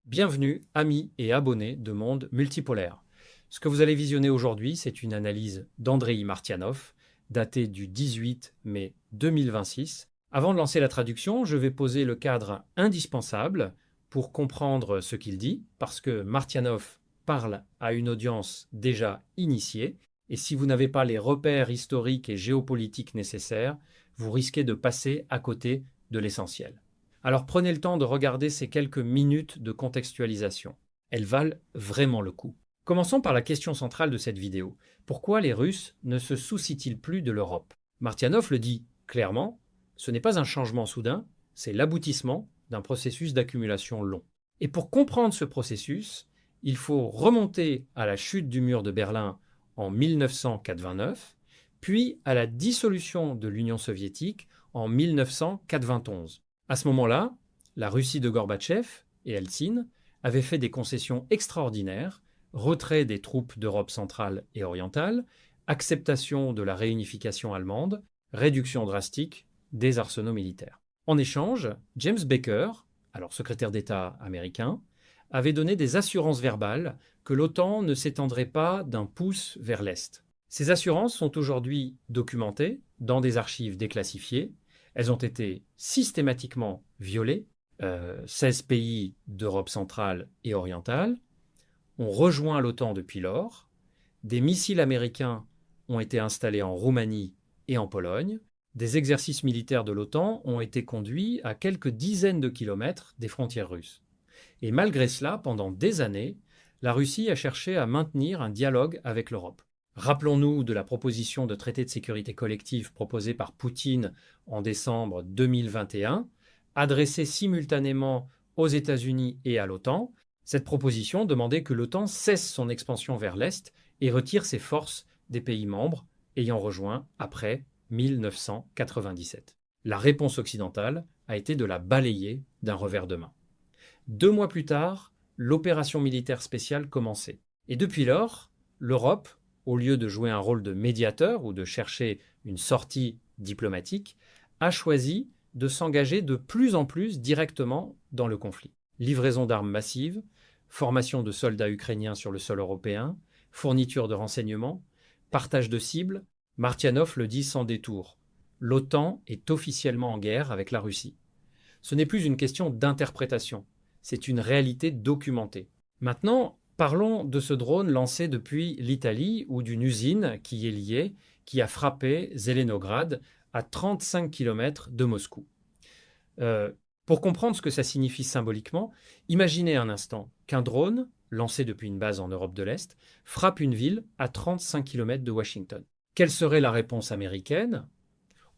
Bienvenue, amis et abonnés de Monde Multipolaire. Ce que vous allez visionner aujourd'hui, c'est une analyse d'Andrei Martianov, datée du 18 mai 2026. Avant de lancer la traduction, je vais poser le cadre indispensable pour comprendre ce qu'il dit, parce que Martianov parle à une audience déjà initiée, et si vous n'avez pas les repères historiques et géopolitiques nécessaires, vous risquez de passer à côté de l'essentiel. Alors prenez le temps de regarder ces quelques minutes de contextualisation. Elles valent vraiment le coup. Commençons par la question centrale de cette vidéo. Pourquoi les Russes ne se soucient-ils plus de l'Europe? Martianov le dit clairement, ce n'est pas un changement soudain, c'est l'aboutissement d'un processus d'accumulation long. Et pour comprendre ce processus, il faut remonter à la chute du mur de Berlin en 1989, puis à la dissolution de l'Union soviétique en 1991. À ce moment-là, la Russie de Gorbatchev et Eltsine avaient fait des concessions extraordinaires, retrait des troupes d'Europe centrale et orientale, acceptation de la réunification allemande, réduction drastique des arsenaux militaires. En échange, James Baker, alors secrétaire d'État américain, avait donné des assurances verbales que l'OTAN ne s'étendrait pas d'un pouce vers l'Est. Ces assurances sont aujourd'hui documentées dans des archives déclassifiées. Elles ont été systématiquement violées. 16 pays d'Europe centrale et orientale ont rejoint l'OTAN depuis lors. Des missiles américains ont été installés en Roumanie et en Pologne. Des exercices militaires de l'OTAN ont été conduits à quelques dizaines de kilomètres des frontières russes. Et malgré cela, pendant des années, la Russie a cherché à maintenir un dialogue avec l'Europe. Rappelons-nous de la proposition de traité de sécurité collective proposée par Poutine en décembre 2021, adressée simultanément aux États-Unis et à l'OTAN. Cette proposition demandait que l'OTAN cesse son expansion vers l'Est et retire ses forces des pays membres ayant rejoint après 1997. La réponse occidentale a été de la balayer d'un revers de main. 2 mois plus tard, l'opération militaire spéciale commençait. Et depuis lors, l'Europe, au lieu de jouer un rôle de médiateur ou de chercher une sortie diplomatique, a choisi de s'engager de plus en plus directement dans le conflit. Livraison d'armes massives, formation de soldats ukrainiens sur le sol européen, fourniture de renseignements, partage de cibles. Martianov le dit sans détour. L'OTAN est officiellement en guerre avec la Russie. Ce n'est plus une question d'interprétation, c'est une réalité documentée. Maintenant, parlons de ce drone lancé depuis l'Italie ou d'une usine qui y est liée, qui a frappé Zelenograd à 35 km de Moscou. Pour comprendre ce que ça signifie symboliquement, imaginez un instant qu'un drone, lancé depuis une base en Europe de l'Est, frappe une ville à 35 km de Washington. Quelle serait la réponse américaine?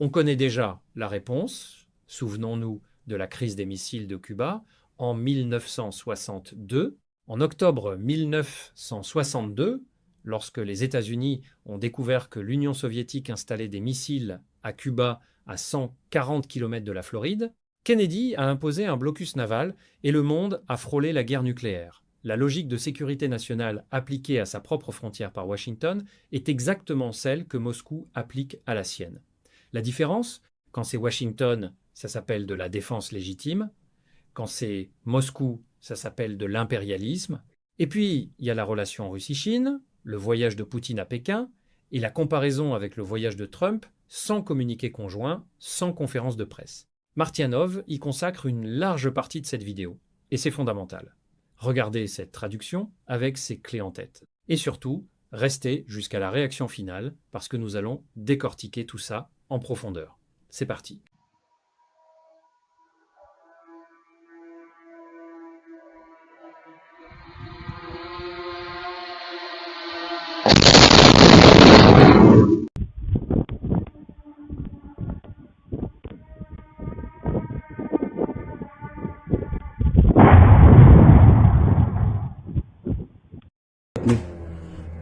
On connaît déjà la réponse, souvenons-nous de la crise des missiles de Cuba en 1962. En octobre 1962, lorsque les États-Unis ont découvert que l'Union soviétique installait des missiles à Cuba à 140 km de la Floride, Kennedy a imposé un blocus naval et le monde a frôlé la guerre nucléaire. La logique de sécurité nationale appliquée à sa propre frontière par Washington est exactement celle que Moscou applique à la sienne. La différence, quand c'est Washington, ça s'appelle de la défense légitime. Quand c'est Moscou, ça s'appelle de l'impérialisme. Et puis, il y a la relation Russie-Chine, le voyage de Poutine à Pékin et la comparaison avec le voyage de Trump sans communiqué conjoint, sans conférence de presse. Martianov y consacre une large partie de cette vidéo. Et c'est fondamental. Regardez cette traduction avec ses clés en tête. Et surtout, restez jusqu'à la réaction finale parce que nous allons décortiquer tout ça en profondeur. C'est parti.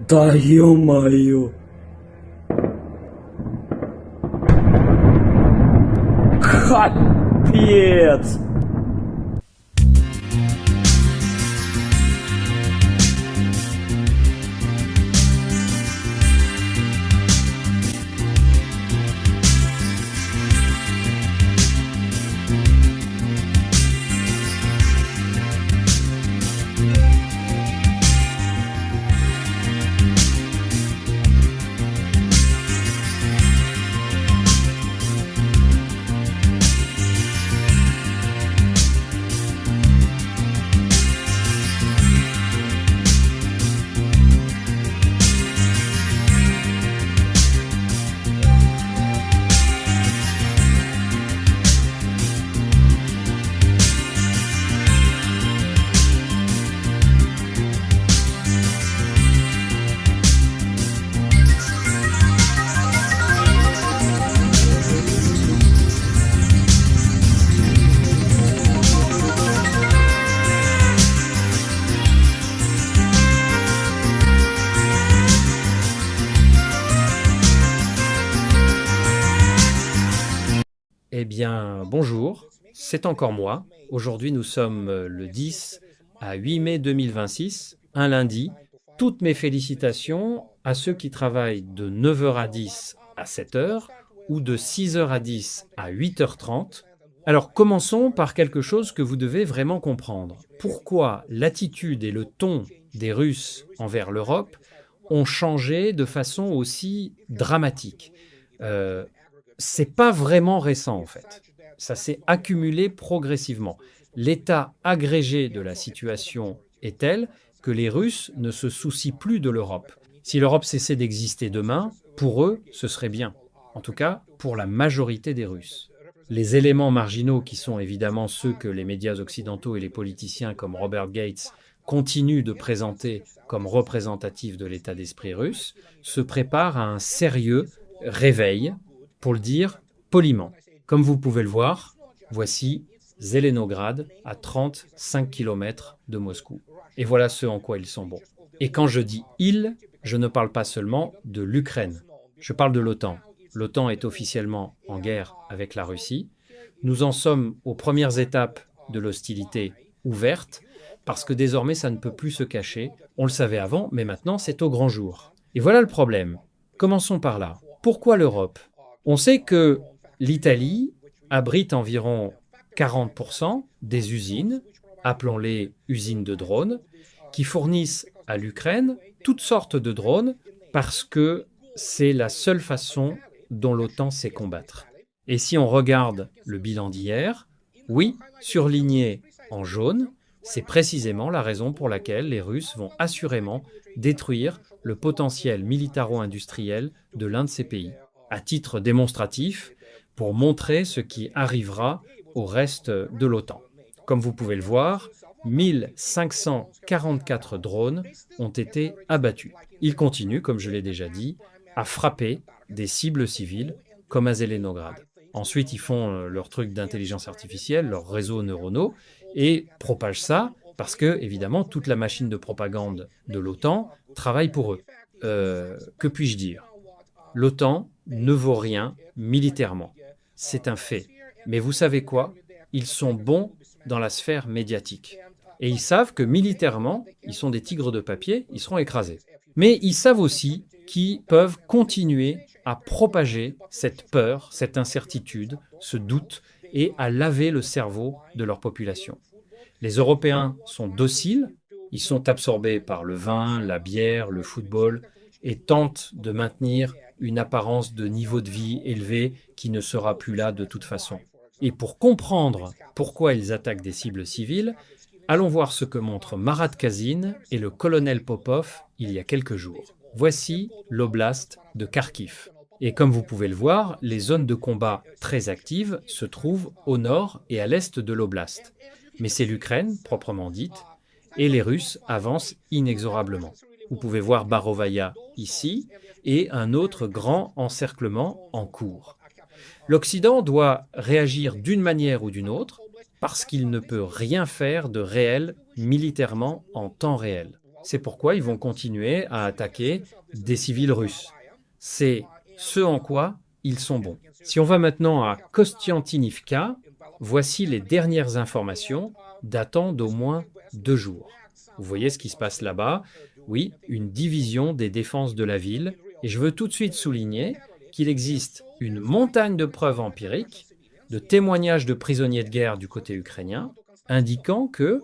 Да ё-моё! Капец! Eh bien, bonjour, c'est encore moi. Aujourd'hui, nous sommes le 10 à 8 mai 2026, un lundi. Toutes mes félicitations à ceux qui travaillent de 9h à 10 à 7h ou de 6h à 10 à 8h30. Alors, commençons par quelque chose que vous devez vraiment comprendre. Pourquoi l'attitude et le ton des Russes envers l'Europe ont changé de façon aussi dramatique? Euh, c'est pas vraiment récent en fait. Ça s'est accumulé progressivement. L'état agrégé de la situation est tel que les Russes ne se soucient plus de l'Europe. Si l'Europe cessait d'exister demain, pour eux, ce serait bien. En tout cas, pour la majorité des Russes. Les éléments marginaux qui sont évidemment ceux que les médias occidentaux et les politiciens comme Robert Gates continuent de présenter comme représentatifs de l'état d'esprit russe se préparent à un sérieux réveil, pour le dire poliment. Comme vous pouvez le voir, voici Zelenograd à 35 km de Moscou. Et voilà ce en quoi ils sont bons. Et quand je dis ils, je ne parle pas seulement de l'Ukraine. Je parle de l'OTAN. L'OTAN est officiellement en guerre avec la Russie. Nous en sommes aux premières étapes de l'hostilité ouverte, parce que désormais ça ne peut plus se cacher. On le savait avant, mais maintenant c'est au grand jour. Et voilà le problème. Commençons par là. Pourquoi l'Europe? On sait que l'Italie abrite environ 40% des usines, appelons-les usines de drones, qui fournissent à l'Ukraine toutes sortes de drones parce que c'est la seule façon dont l'OTAN sait combattre. Et si on regarde le bilan d'hier, oui, surligné en jaune, c'est précisément la raison pour laquelle les Russes vont assurément détruire le potentiel militaro-industriel de l'un de ces pays, à titre démonstratif, pour montrer ce qui arrivera au reste de l'OTAN. Comme vous pouvez le voir, 1544 drones ont été abattus. Ils continuent, comme je l'ai déjà dit, à frapper des cibles civiles comme à Zelenograd. Ensuite, ils font leur truc d'intelligence artificielle, leurs réseaux neuronaux, et propagent ça parce que, évidemment, toute la machine de propagande de l'OTAN travaille pour eux. Que puis-je dire? L'OTAN ne vaut rien militairement. C'est un fait. Mais vous savez quoi? Ils sont bons dans la sphère médiatique. Et ils savent que militairement, ils sont des tigres de papier, ils seront écrasés. Mais ils savent aussi qu'ils peuvent continuer à propager cette peur, cette incertitude, ce doute, et à laver le cerveau de leur population. Les Européens sont dociles, ils sont absorbés par le vin, la bière, le football, et tentent de maintenir une apparence de niveau de vie élevé qui ne sera plus là de toute façon. Et pour comprendre pourquoi ils attaquent des cibles civiles, allons voir ce que montrent Marat Kazin et le colonel Popov il y a quelques jours. Voici l'oblast de Kharkiv. Et comme vous pouvez le voir, les zones de combat très actives se trouvent au nord et à l'est de l'oblast. Mais c'est l'Ukraine, proprement dite, et les Russes avancent inexorablement. Vous pouvez voir Barovaya ici et un autre grand encerclement en cours. L'Occident doit réagir d'une manière ou d'une autre parce qu'il ne peut rien faire de réel militairement en temps réel. C'est pourquoi ils vont continuer à attaquer des civils russes. C'est ce en quoi ils sont bons. Si on va maintenant à Kostiantynivka, voici les dernières informations datant d'au moins 2 jours. Vous voyez ce qui se passe là-bas? Oui, une division des défenses de la ville. Et je veux tout de suite souligner qu'il existe une montagne de preuves empiriques, de témoignages de prisonniers de guerre du côté ukrainien, indiquant que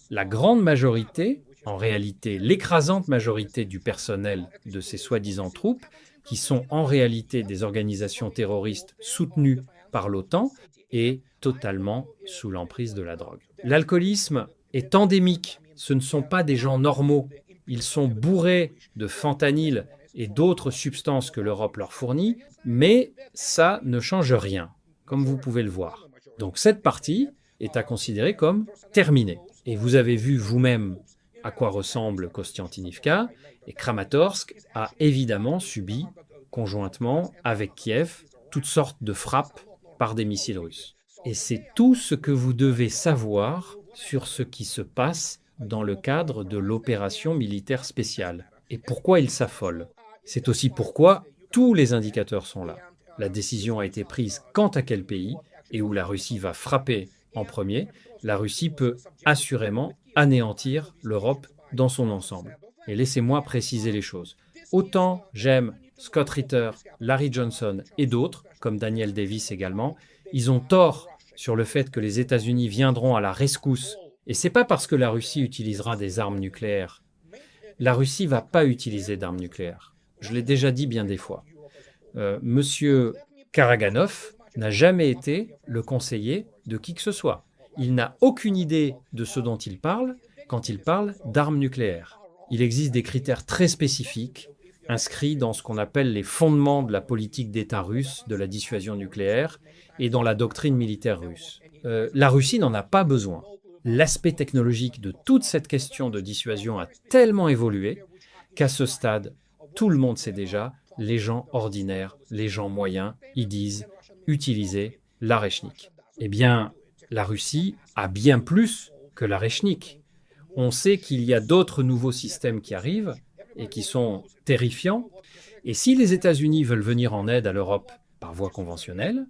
la grande majorité, en réalité l'écrasante majorité du personnel de ces soi-disant troupes, qui sont en réalité des organisations terroristes soutenues par l'OTAN, est totalement sous l'emprise de la drogue. L'alcoolisme est endémique. Ce ne sont pas des gens normaux. Ils sont bourrés de fentanyl et d'autres substances que l'Europe leur fournit, mais ça ne change rien, comme vous pouvez le voir. Donc cette partie est à considérer comme terminée. Et vous avez vu vous-même à quoi ressemble Kostiantynivka, et Kramatorsk a évidemment subi, conjointement avec Kiev, toutes sortes de frappes par des missiles russes. Et c'est tout ce que vous devez savoir sur ce qui se passe dans le cadre de l'opération militaire spéciale. Et pourquoi ils s'affolent? C'est aussi pourquoi tous les indicateurs sont là. La décision a été prise quant à quel pays, et où la Russie va frapper en premier, la Russie peut assurément anéantir l'Europe dans son ensemble. Et laissez-moi préciser les choses. Autant j'aime Scott Ritter, Larry Johnson et d'autres, comme Daniel Davis également, ils ont tort sur le fait que les États-Unis viendront à la rescousse. Et c'est pas parce que la Russie utilisera des armes nucléaires. La Russie va pas utiliser d'armes nucléaires. Je l'ai déjà dit bien des fois. Monsieur Karaganov n'a jamais été le conseiller de qui que ce soit. Il n'a aucune idée de ce dont il parle quand il parle d'armes nucléaires. Il existe des critères très spécifiques inscrits dans ce qu'on appelle les fondements de la politique d'État russe de la dissuasion nucléaire et dans la doctrine militaire russe. La Russie n'en a pas besoin. L'aspect technologique de toute cette question de dissuasion a tellement évolué qu'à ce stade, tout le monde sait déjà, les gens ordinaires, les gens moyens, ils disent utiliser l'Arechnik. Eh bien, la Russie a bien plus que l'Arechnik. On sait qu'il y a d'autres nouveaux systèmes qui arrivent et qui sont terrifiants. Et si les États-Unis veulent venir en aide à l'Europe par voie conventionnelle,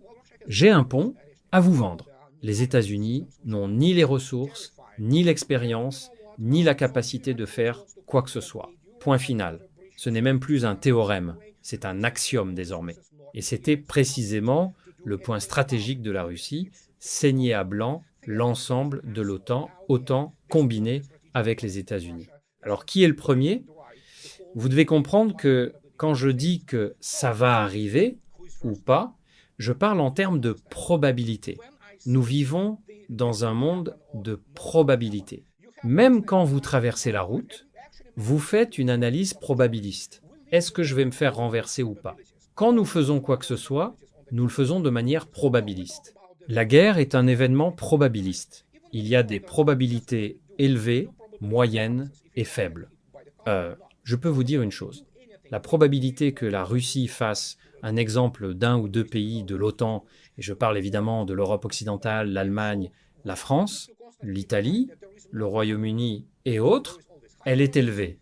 j'ai un pont à vous vendre. Les États-Unis n'ont ni les ressources, ni l'expérience, ni la capacité de faire quoi que ce soit. Point final. Ce n'est même plus un théorème, c'est un axiome désormais. Et c'était précisément le point stratégique de la Russie, saigner à blanc l'ensemble de l'OTAN combiné avec les États-Unis. Alors qui est le premier ? Vous devez comprendre que quand je dis que ça va arriver ou pas, je parle en termes de probabilité. Nous vivons dans un monde de probabilité. Même quand vous traversez la route, vous faites une analyse probabiliste. Est-ce que je vais me faire renverser ou pas ? Quand nous faisons quoi que ce soit, nous le faisons de manière probabiliste. La guerre est un événement probabiliste. Il y a des probabilités élevées, moyennes et faibles. Je peux vous dire une chose. La probabilité que la Russie fasse un exemple d'un ou deux pays de l'OTAN, et je parle évidemment de l'Europe occidentale, l'Allemagne, la France, l'Italie, le Royaume-Uni et autres, elle est élevée.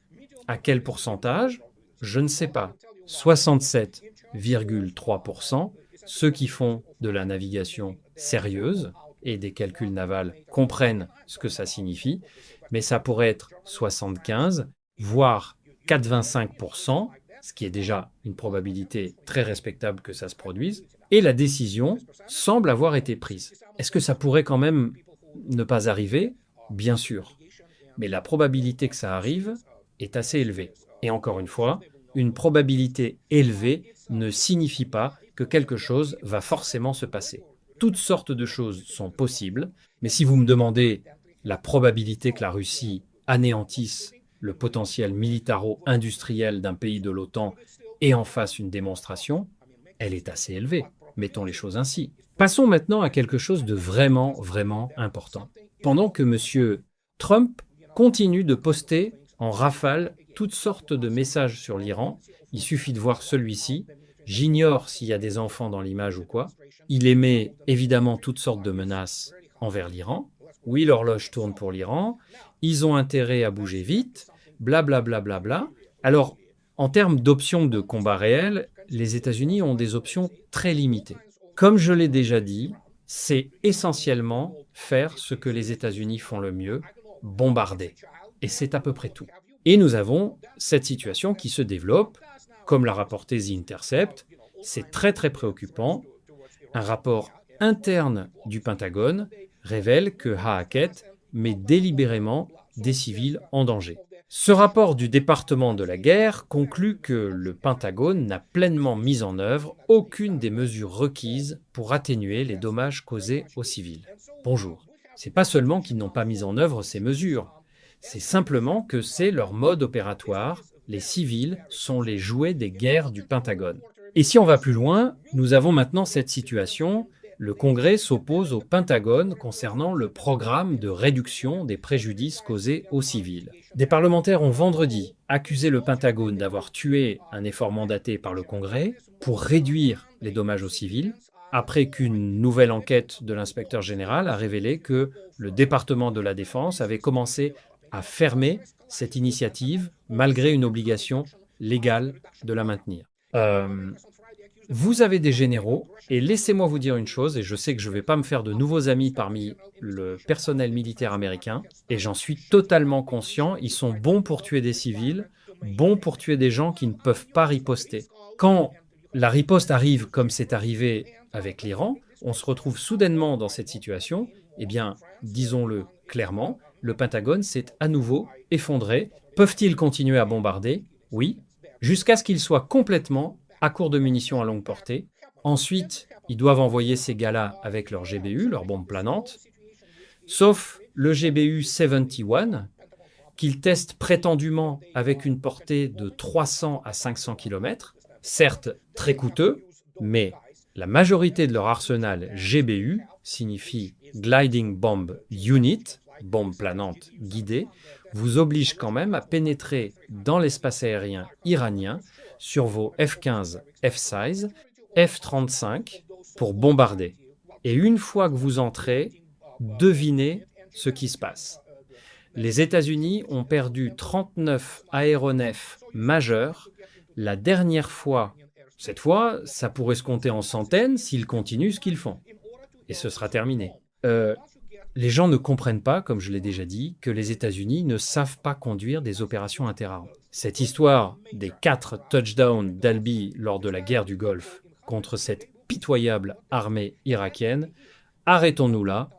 À quel pourcentage ? Je ne sais pas. 67,3%, ceux qui font de la navigation sérieuse et des calculs navals comprennent ce que ça signifie, mais ça pourrait être 75, voire 85%, ce qui est déjà une probabilité très respectable que ça se produise, et la décision semble avoir été prise. Est-ce que ça pourrait quand même ne pas arriver ? Bien sûr. Mais la probabilité que ça arrive est assez élevée. Et encore une fois, une probabilité élevée ne signifie pas que quelque chose va forcément se passer. Toutes sortes de choses sont possibles, mais si vous me demandez la probabilité que la Russie anéantisse le potentiel militaro-industriel d'un pays de l'OTAN et en fasse une démonstration, elle est assez élevée. Mettons les choses ainsi. Passons maintenant à quelque chose de vraiment, vraiment important. Pendant que M. Trump continue de poster en rafale toutes sortes de messages sur l'Iran, il suffit de voir celui-ci. J'ignore s'il y a des enfants dans l'image ou quoi. Il émet évidemment toutes sortes de menaces envers l'Iran. Oui, l'horloge tourne pour l'Iran. Ils ont intérêt à bouger vite. Blablabla. Bla, bla, bla. Alors, en termes d'options de combat réel, les États-Unis ont des options très limitées. Comme je l'ai déjà dit, c'est essentiellement faire ce que les États-Unis font le mieux, bombarder. Et c'est à peu près tout. Et nous avons cette situation qui se développe, comme l'a rapporté The Intercept. C'est très très préoccupant. Un rapport interne du Pentagone révèle que Haaket met délibérément des civils en danger. Ce rapport du département de la guerre conclut que le Pentagone n'a pleinement mis en œuvre aucune des mesures requises pour atténuer les dommages causés aux civils. Bonjour. C'est pas seulement qu'ils n'ont pas mis en œuvre ces mesures, c'est simplement que c'est leur mode opératoire. Les civils sont les jouets des guerres du Pentagone. Et si on va plus loin, nous avons maintenant cette situation. Le Congrès s'oppose au Pentagone concernant le programme de réduction des préjudices causés aux civils. Des parlementaires ont vendredi accusé le Pentagone d'avoir tué un effort mandaté par le Congrès pour réduire les dommages aux civils, après qu'une nouvelle enquête de l'inspecteur général a révélé que le département de la Défense avait commencé à fermer cette initiative malgré une obligation légale de la maintenir. Vous avez des généraux, et laissez-moi vous dire une chose, et je sais que je ne vais pas me faire de nouveaux amis parmi le personnel militaire américain, et j'en suis totalement conscient, ils sont bons pour tuer des civils, bons pour tuer des gens qui ne peuvent pas riposter. Quand la riposte arrive comme c'est arrivé avec l'Iran, on se retrouve soudainement dans cette situation, eh bien, disons-le clairement, le Pentagone s'est à nouveau effondré. Peuvent-ils continuer à bombarder? Oui, jusqu'à ce qu'ils soient complètement à court de munitions à longue portée. Ensuite, ils doivent envoyer ces gars-là avec leur GBU, leur bombe planante, sauf le GBU 71, qu'ils testent prétendument avec une portée de 300 à 500 km, certes très coûteux, mais la majorité de leur arsenal GBU signifie Gliding Bomb Unit, bombe planante guidée, vous oblige quand même à pénétrer dans l'espace aérien iranien sur vos F-15 F-16, F-35 pour bombarder. Et une fois que vous entrez, devinez ce qui se passe. Les États-Unis ont perdu 39 aéronefs majeurs. La dernière fois, cette fois, ça pourrait se compter en centaines s'ils continuent ce qu'ils font. Et ce sera terminé. Les gens ne comprennent pas, comme je l'ai déjà dit, que les États-Unis ne savent pas conduire des opérations interarmes. Cette histoire des 4 touchdowns d'Albi lors de la guerre du Golfe contre cette pitoyable armée irakienne, arrêtons-nous là,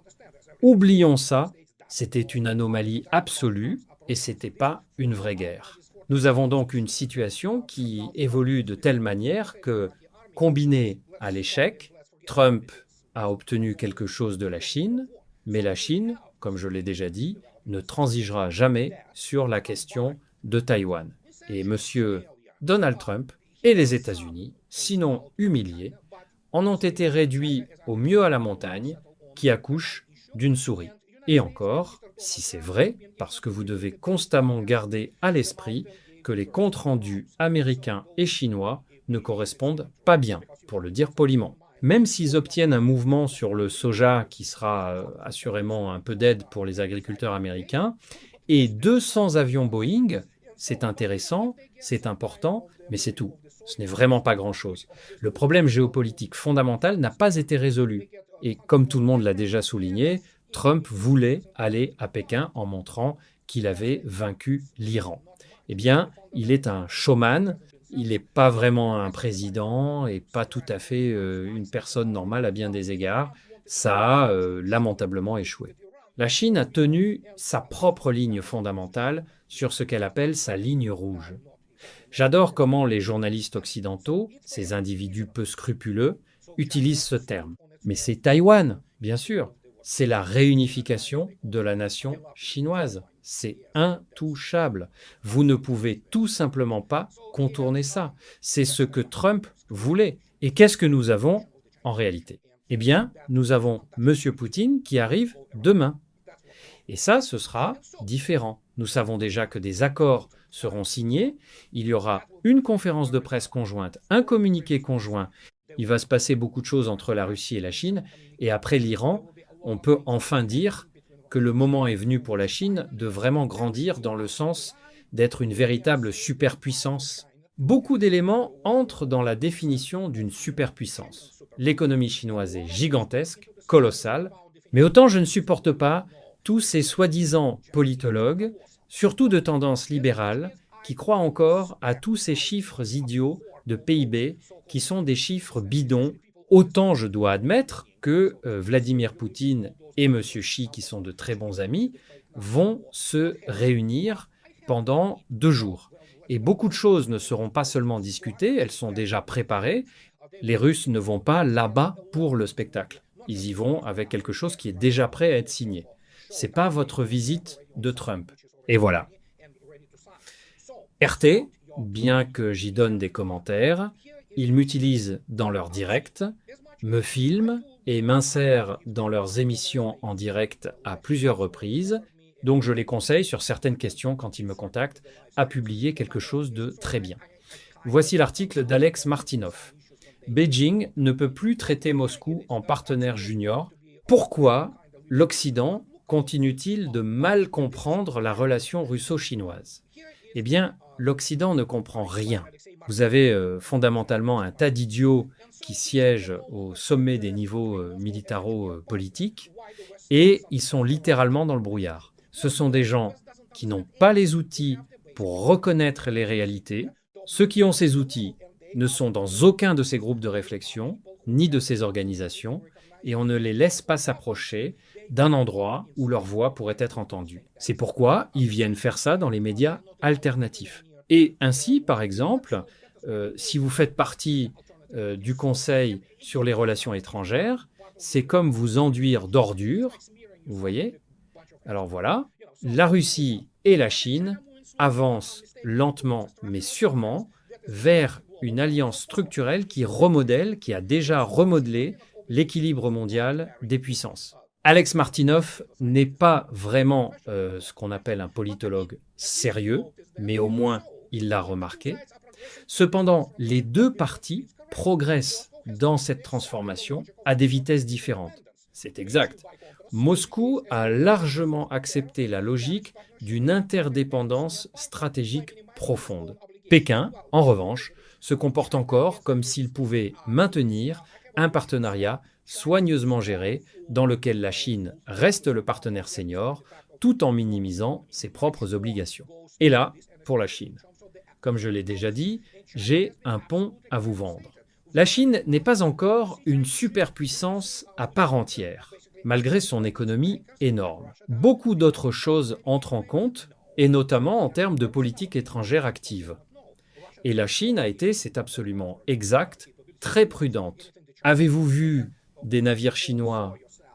oublions ça, c'était une anomalie absolue et c'était pas une vraie guerre. Nous avons donc une situation qui évolue de telle manière que, combiné à l'échec, Trump a obtenu quelque chose de la Chine, mais la Chine, comme je l'ai déjà dit, ne transigera jamais sur la question de Taïwan. Et M. Donald Trump et les États-Unis, sinon humiliés, en ont été réduits au mieux à la montagne qui accouche d'une souris. Et encore, si c'est vrai, parce que vous devez constamment garder à l'esprit que les comptes rendus américains et chinois ne correspondent pas bien, pour le dire poliment. Même s'ils obtiennent un mouvement sur le soja qui sera assurément un peu d'aide pour les agriculteurs américains, et 200 avions Boeing, c'est intéressant, c'est important, mais c'est tout. Ce n'est vraiment pas grand-chose. Le problème géopolitique fondamental n'a pas été résolu. Et comme tout le monde l'a déjà souligné, Trump voulait aller à Pékin en montrant qu'il avait vaincu l'Iran. Eh bien, il est un showman, il n'est pas vraiment un président et pas tout à fait une personne normale à bien des égards. Ça a lamentablement échoué. La Chine a tenu sa propre ligne fondamentale sur ce qu'elle appelle sa ligne rouge. J'adore comment les journalistes occidentaux, ces individus peu scrupuleux, utilisent ce terme. Mais c'est Taïwan, bien sûr. C'est la réunification de la nation chinoise. C'est intouchable. Vous ne pouvez tout simplement pas contourner ça. C'est ce que Trump voulait. Et qu'est-ce que nous avons en réalité? Eh bien, nous avons M. Poutine qui arrive demain. Et ça, ce sera différent. Nous savons déjà que des accords seront signés. Il y aura une conférence de presse conjointe, un communiqué conjoint. Il va se passer beaucoup de choses entre la Russie et la Chine. Et après l'Iran, on peut enfin dire que le moment est venu pour la Chine de vraiment grandir dans le sens d'être une véritable superpuissance. Beaucoup d'éléments entrent dans la définition d'une superpuissance. L'économie chinoise est gigantesque, colossale, mais autant je ne supporte pas tous ces soi-disant politologues, surtout de tendance libérale, qui croient encore à tous ces chiffres idiots de PIB qui sont des chiffres bidons. Autant je dois admettre que Vladimir Poutine et M. Xi, qui sont de très bons amis, vont se réunir pendant 2 jours. Et beaucoup de choses ne seront pas seulement discutées, elles sont déjà préparées. Les Russes ne vont pas là-bas pour le spectacle. Ils y vont avec quelque chose qui est déjà prêt à être signé. C'est pas votre visite de Trump. Et voilà. RT, bien que j'y donne des commentaires, ils m'utilisent dans leurs directs, me filment et m'insèrent dans leurs émissions en direct à plusieurs reprises. Donc je les conseille sur certaines questions quand ils me contactent à publier quelque chose de très bien. Voici l'article d'Alex Martinov. Beijing ne peut plus traiter Moscou en partenaire junior. Pourquoi l'Occident continue-t-il de mal comprendre la relation russo-chinoise? Eh bien, l'Occident ne comprend rien. Vous avez fondamentalement un tas d'idiots qui siègent au sommet des niveaux militaro-politiques et ils sont littéralement dans le brouillard. Ce sont des gens qui n'ont pas les outils pour reconnaître les réalités. Ceux qui ont ces outils ne sont dans aucun de ces groupes de réflexion, ni de ces organisations, et on ne les laisse pas s'approcher d'un endroit où leur voix pourrait être entendue. C'est pourquoi ils viennent faire ça dans les médias alternatifs. Et ainsi, par exemple, si vous faites partie du Conseil sur les relations étrangères, c'est comme vous enduire d'ordures, vous voyez? Alors voilà, la Russie et la Chine avancent lentement mais sûrement vers une alliance structurelle qui a déjà remodelé l'équilibre mondial des puissances. Alex Martinov n'est pas vraiment ce qu'on appelle un politologue sérieux, mais au moins il l'a remarqué. Cependant, les deux parties progressent dans cette transformation à des vitesses différentes. C'est exact. Moscou a largement accepté la logique d'une interdépendance stratégique profonde. Pékin, en revanche, se comporte encore comme s'il pouvait maintenir un partenariat soigneusement géré dans lequel la Chine reste le partenaire senior tout en minimisant ses propres obligations. Et là, pour la Chine, comme je l'ai déjà dit, j'ai un pont à vous vendre. La Chine n'est pas encore une superpuissance à part entière, malgré son économie énorme. Beaucoup d'autres choses entrent en compte, et notamment en termes de politique étrangère active. Et la Chine a été, c'est absolument exact, très prudente. Avez-vous vu des navires chinois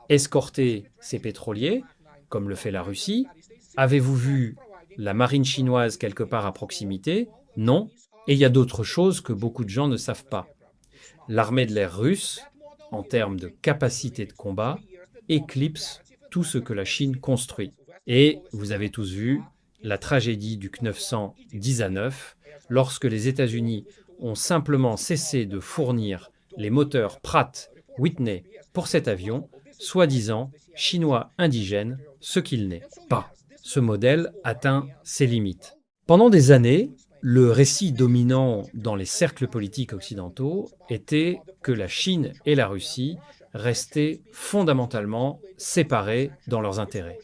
escorter ces pétroliers, comme le fait la Russie? Avez-vous vu la marine chinoise quelque part à proximité? Non. Et il y a d'autres choses que beaucoup de gens ne savent pas. L'armée de l'air russe, en termes de capacité de combat, éclipse tout ce que la Chine construit. Et vous avez tous vu la tragédie du CNF-100 d'Izanov, lorsque les États-Unis ont simplement cessé de fournir les moteurs Pratt Whitney pour cet avion, soi-disant chinois indigène, ce qu'il n'est pas. Ce modèle atteint ses limites. Pendant des années, le récit dominant dans les cercles politiques occidentaux était que la Chine et la Russie restaient fondamentalement séparées dans leurs intérêts.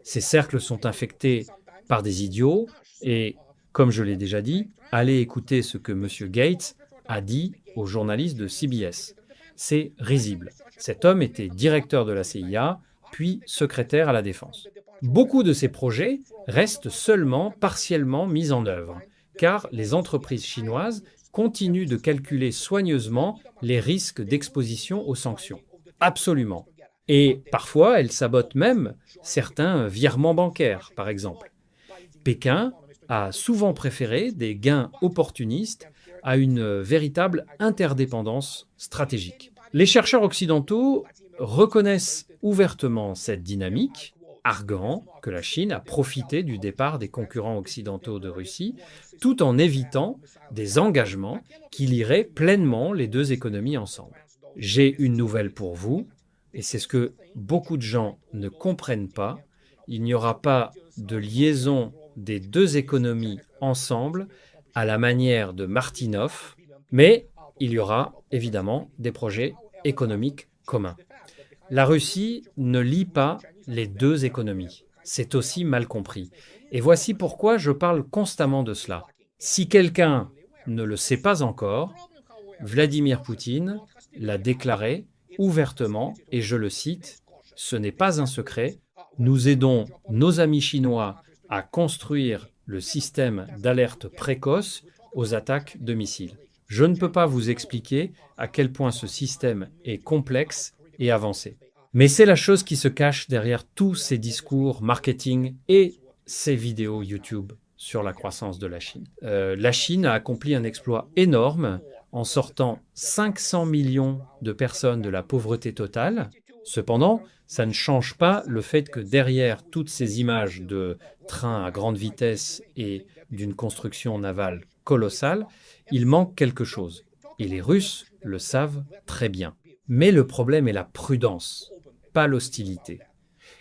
Ces cercles sont infectés par des idiots et, comme je l'ai déjà dit, allez écouter ce que M. Gates a dit aux journalistes de CBS. C'est risible. Cet homme était directeur de la CIA, puis secrétaire à la Défense. Beaucoup de ces projets restent seulement partiellement mis en œuvre, car les entreprises chinoises continuent de calculer soigneusement les risques d'exposition aux sanctions. Absolument. Et parfois, elles sabotent même certains virements bancaires, par exemple. Pékin a souvent préféré des gains opportunistes à une véritable interdépendance stratégique. Les chercheurs occidentaux reconnaissent ouvertement cette dynamique, arguant que la Chine a profité du départ des concurrents occidentaux de Russie, tout en évitant des engagements qui lieraient pleinement les deux économies ensemble. J'ai une nouvelle pour vous, et c'est ce que beaucoup de gens ne comprennent pas. Il n'y aura pas de liaison des deux économies ensemble à la manière de Martinov, mais il y aura évidemment des projets économiques communs. La Russie ne lie pas les deux économies. C'est aussi mal compris. Et voici pourquoi je parle constamment de cela. Si quelqu'un ne le sait pas encore, Vladimir Poutine l'a déclaré ouvertement, et je le cite, « Ce n'est pas un secret, nous aidons nos amis chinois à construire le système d'alerte précoce aux attaques de missiles. Je ne peux pas vous expliquer à quel point ce système est complexe et avancé. Mais c'est la chose qui se cache derrière tous ces discours marketing et ces vidéos YouTube sur la croissance de la Chine. La Chine a accompli un exploit énorme en sortant 500 millions de personnes de la pauvreté totale. Cependant, ça ne change pas le fait que derrière toutes ces images de trains à grande vitesse et d'une construction navale colossale, il manque quelque chose. Et les Russes le savent très bien. Mais le problème est la prudence, pas l'hostilité.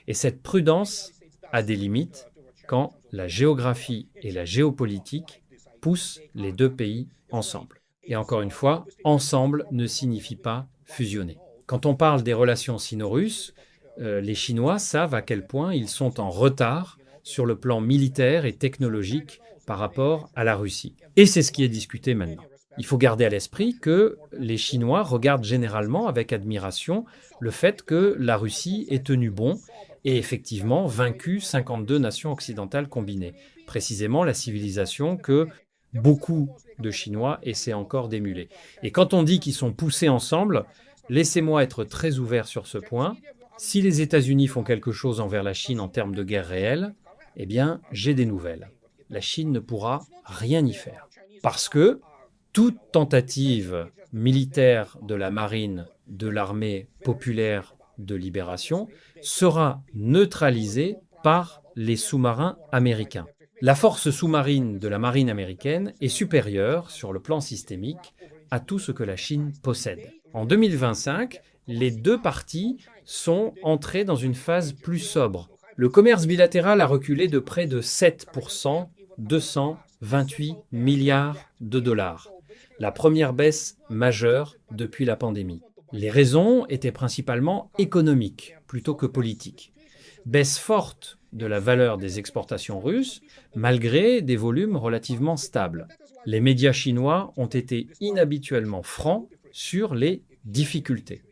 Et cette prudence a des limites, quand la géographie et la géopolitique poussent les deux pays ensemble. Et encore une fois, ensemble ne signifie pas fusionner. Quand on parle des relations sino-russes, les Chinois savent à quel point ils sont en retard sur le plan militaire et technologique par rapport à la Russie. Et c'est ce qui est discuté maintenant. Il faut garder à l'esprit que les Chinois regardent généralement avec admiration le fait que la Russie ait tenu bon et effectivement vaincu 52 nations occidentales combinées. Précisément la civilisation que beaucoup de Chinois essaient encore d'émuler. Et quand on dit qu'ils sont poussés ensemble, laissez-moi être très ouvert sur ce point. Si les États-Unis font quelque chose envers la Chine en termes de guerre réelle, eh bien, j'ai des nouvelles. La Chine ne pourra rien y faire. Parce que toute tentative militaire de la marine, de l'armée populaire de libération sera neutralisée par les sous-marins américains. La force sous-marine de la marine américaine est supérieure sur le plan systémique à tout ce que la Chine possède. En 2025, les deux parties sont entrées dans une phase plus sobre. Le commerce bilatéral a reculé de près de 7%, 228 milliards de dollars. La première baisse majeure depuis la pandémie. Les raisons étaient principalement économiques plutôt que politiques. Baisse forte de la valeur des exportations russes, malgré des volumes relativement stables. Les médias chinois ont été inhabituellement francs sur les difficultés.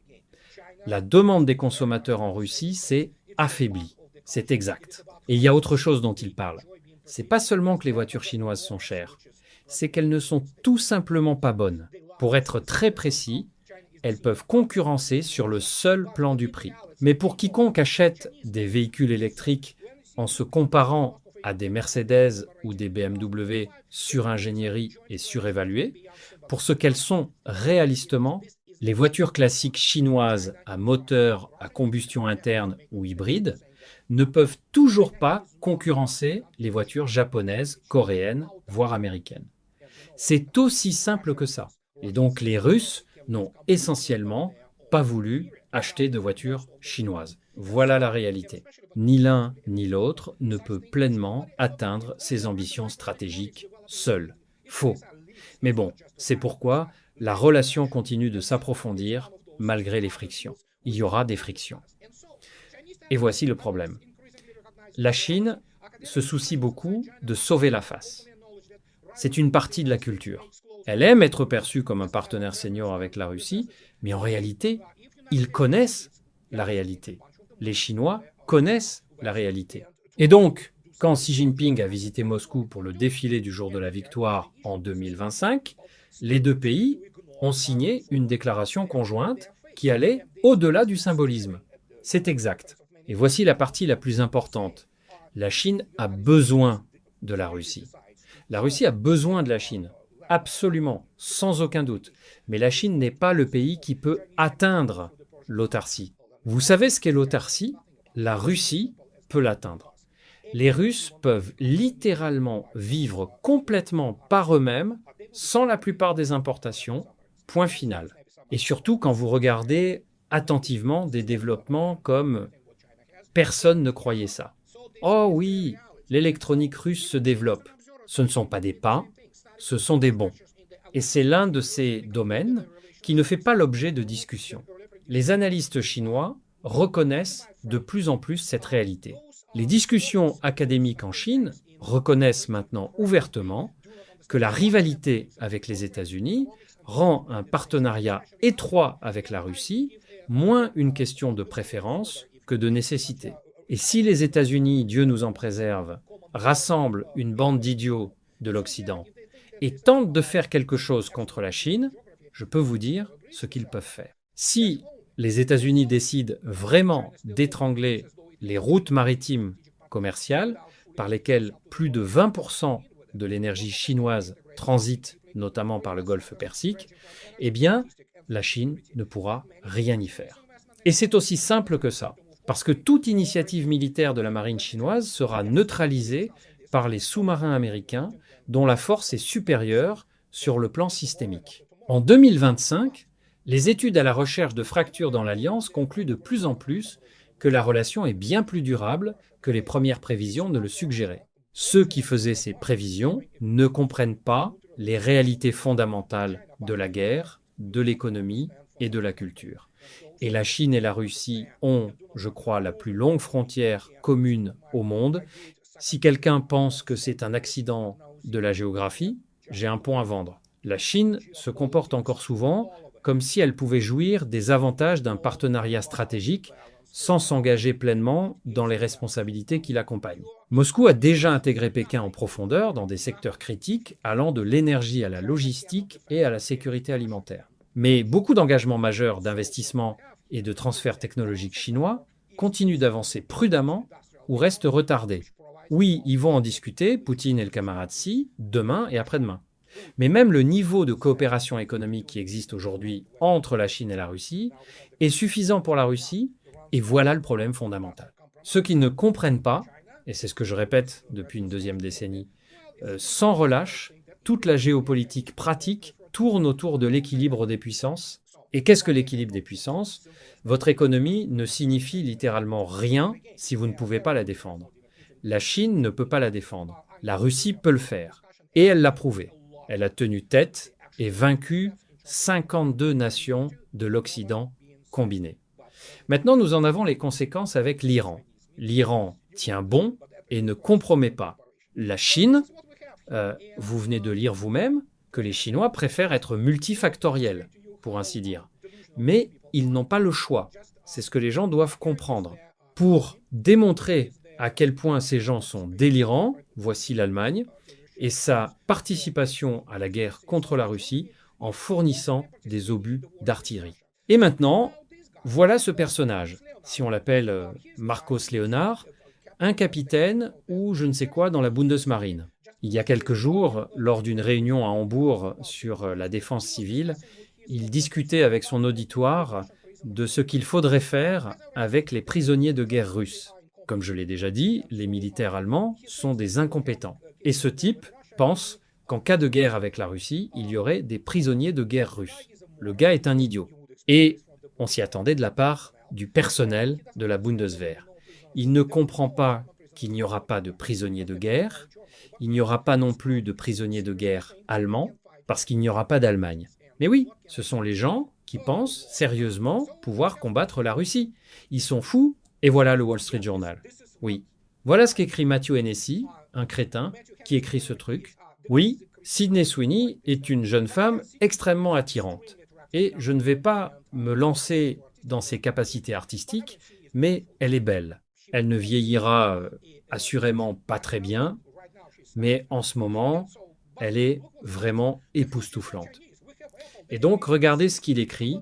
La demande des consommateurs en Russie s'est affaiblie. C'est exact. Et il y a autre chose dont ils parlent. C'est pas seulement que les voitures chinoises sont chères, c'est qu'elles ne sont tout simplement pas bonnes. Pour être très précis, elles peuvent concurrencer sur le seul plan du prix. Mais pour quiconque achète des véhicules électriques en se comparant à des Mercedes ou des BMW suringénierie et surévaluées, pour ce qu'elles sont réalistement, les voitures classiques chinoises à moteur à combustion interne ou hybride ne peuvent toujours pas concurrencer les voitures japonaises, coréennes, voire américaines. C'est aussi simple que ça. Et donc les Russes n'ont essentiellement pas voulu acheter de voitures chinoises. Voilà la réalité. Ni l'un ni l'autre ne peut pleinement atteindre ses ambitions stratégiques seul. Faux. Mais bon, c'est pourquoi la relation continue de s'approfondir malgré les frictions. Il y aura des frictions. Et voici le problème. La Chine se soucie beaucoup de sauver la face. C'est une partie de la culture. Elle aime être perçue comme un partenaire senior avec la Russie, mais en réalité, ils connaissent la réalité. Les Chinois connaissent la réalité. Et donc, quand Xi Jinping a visité Moscou pour le défilé du jour de la victoire en 2025, les deux pays ont signé une déclaration conjointe qui allait au-delà du symbolisme. C'est exact. Et voici la partie la plus importante. La Chine a besoin de la Russie. La Russie a besoin de la Chine. Absolument, sans aucun doute. Mais la Chine n'est pas le pays qui peut atteindre l'autarcie. Vous savez ce qu'est l'autarcie ? La Russie peut l'atteindre. Les Russes peuvent littéralement vivre complètement par eux-mêmes, sans la plupart des importations, point final. Et surtout quand vous regardez attentivement des développements comme « personne ne croyait ça ». Oh oui, l'électronique russe se développe. Ce ne sont pas des pas, ce sont des bons. Et c'est l'un de ces domaines qui ne fait pas l'objet de discussion. Les analystes chinois reconnaissent de plus en plus cette réalité. Les discussions académiques en Chine reconnaissent maintenant ouvertement que la rivalité avec les États-Unis rend un partenariat étroit avec la Russie moins une question de préférence que de nécessité. Et si les États-Unis, Dieu nous en préserve, rassemblent une bande d'idiots de l'Occident et tentent de faire quelque chose contre la Chine, je peux vous dire ce qu'ils peuvent faire. Si les États-Unis décident vraiment d'étrangler les routes maritimes commerciales par lesquelles plus de 20% de l'énergie chinoise transite, notamment par le golfe Persique, eh bien, la Chine ne pourra rien y faire. Et c'est aussi simple que ça, parce que toute initiative militaire de la marine chinoise sera neutralisée par les sous-marins américains dont la force est supérieure sur le plan systémique. En 2025, les études à la recherche de fractures dans l'Alliance concluent de plus en plus que la relation est bien plus durable que les premières prévisions ne le suggéraient. Ceux qui faisaient ces prévisions ne comprennent pas les réalités fondamentales de la guerre, de l'économie et de la culture. Et la Chine et la Russie ont, je crois, la plus longue frontière commune au monde. Si quelqu'un pense que c'est un accident de la géographie, j'ai un point à vendre. La Chine se comporte encore souvent comme si elle pouvait jouir des avantages d'un partenariat stratégique sans s'engager pleinement dans les responsabilités qui l'accompagnent. Moscou a déjà intégré Pékin en profondeur dans des secteurs critiques allant de l'énergie à la logistique et à la sécurité alimentaire. Mais beaucoup d'engagements majeurs d'investissement et de transferts technologiques chinois continuent d'avancer prudemment ou restent retardés. Oui, ils vont en discuter, Poutine et le camarade Xi, demain et après-demain. Mais même le niveau de coopération économique qui existe aujourd'hui entre la Chine et la Russie est suffisant pour la Russie, et voilà le problème fondamental. Ceux qui ne comprennent pas, et c'est ce que je répète depuis une deuxième décennie, sans relâche, toute la géopolitique pratique tourne autour de l'équilibre des puissances. Et qu'est-ce que l'équilibre des puissances? Votre économie ne signifie littéralement rien si vous ne pouvez pas la défendre. La Chine ne peut pas la défendre. La Russie peut le faire. Et elle l'a prouvé. Elle a tenu tête et vaincu 52 nations de l'Occident combinées. Maintenant, nous en avons les conséquences avec l'Iran. L'Iran tient bon et ne compromet pas. La Chine, vous venez de lire vous-même que les Chinois préfèrent être multifactoriels, pour ainsi dire. Mais ils n'ont pas le choix. C'est ce que les gens doivent comprendre. Pour démontrer à quel point ces gens sont délirants, voici l'Allemagne, et sa participation à la guerre contre la Russie en fournissant des obus d'artillerie. Et maintenant, voilà ce personnage, si on l'appelle Marcos Leonard, un capitaine ou je ne sais quoi dans la Bundesmarine. Il y a quelques jours, lors d'une réunion à Hambourg sur la défense civile, il discutait avec son auditoire de ce qu'il faudrait faire avec les prisonniers de guerre russes. Comme je l'ai déjà dit, les militaires allemands sont des incompétents. Et ce type pense qu'en cas de guerre avec la Russie, il y aurait des prisonniers de guerre russes. Le gars est un idiot. Et on s'y attendait de la part du personnel de la Bundeswehr. Il ne comprend pas qu'il n'y aura pas de prisonniers de guerre, il n'y aura pas non plus de prisonniers de guerre allemands, parce qu'il n'y aura pas d'Allemagne. Mais oui, ce sont les gens qui pensent sérieusement pouvoir combattre la Russie. Ils sont fous, et voilà le Wall Street Journal. Oui, voilà ce qu'écrit Matthew Hennessy, un crétin, qui écrit ce truc. Oui, Sydney Sweeney est une jeune femme extrêmement attirante. Et je ne vais pas me lancer dans ses capacités artistiques, mais elle est belle. Elle ne vieillira assurément pas très bien, mais en ce moment, elle est vraiment époustouflante. Et donc, regardez ce qu'il écrit.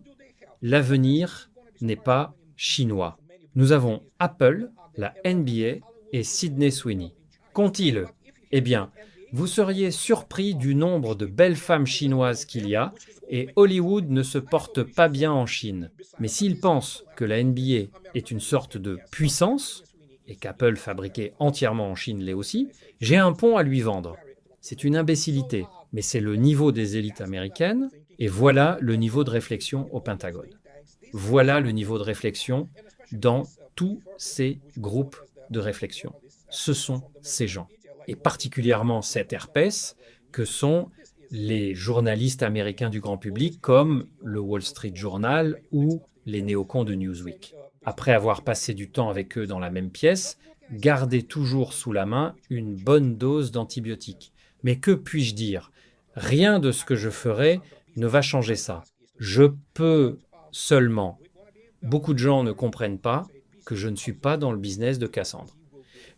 L'avenir n'est pas chinois. Nous avons Apple, la NBA et Sydney Sweeney. Qu'ont-ils? Eh bien, vous seriez surpris du nombre de belles femmes chinoises qu'il y a, et Hollywood ne se porte pas bien en Chine. Mais s'ils pensent que la NBA est une sorte de puissance, et qu'Apple fabriqué entièrement en Chine l'est aussi, j'ai un pont à lui vendre. C'est une imbécilité, mais c'est le niveau des élites américaines, et voilà le niveau de réflexion au Pentagone. Voilà le niveau de réflexion dans tous ces groupes de réflexion. Ce sont ces gens, et particulièrement cette herpès que sont les journalistes américains du grand public comme le Wall Street Journal ou les néocons de Newsweek. Après avoir passé du temps avec eux dans la même pièce, gardez toujours sous la main une bonne dose d'antibiotiques. Mais que puis-je dire? Rien de ce que je ferai ne va changer ça. Je peux seulement. Beaucoup de gens ne comprennent pas que je ne suis pas dans le business de Cassandre.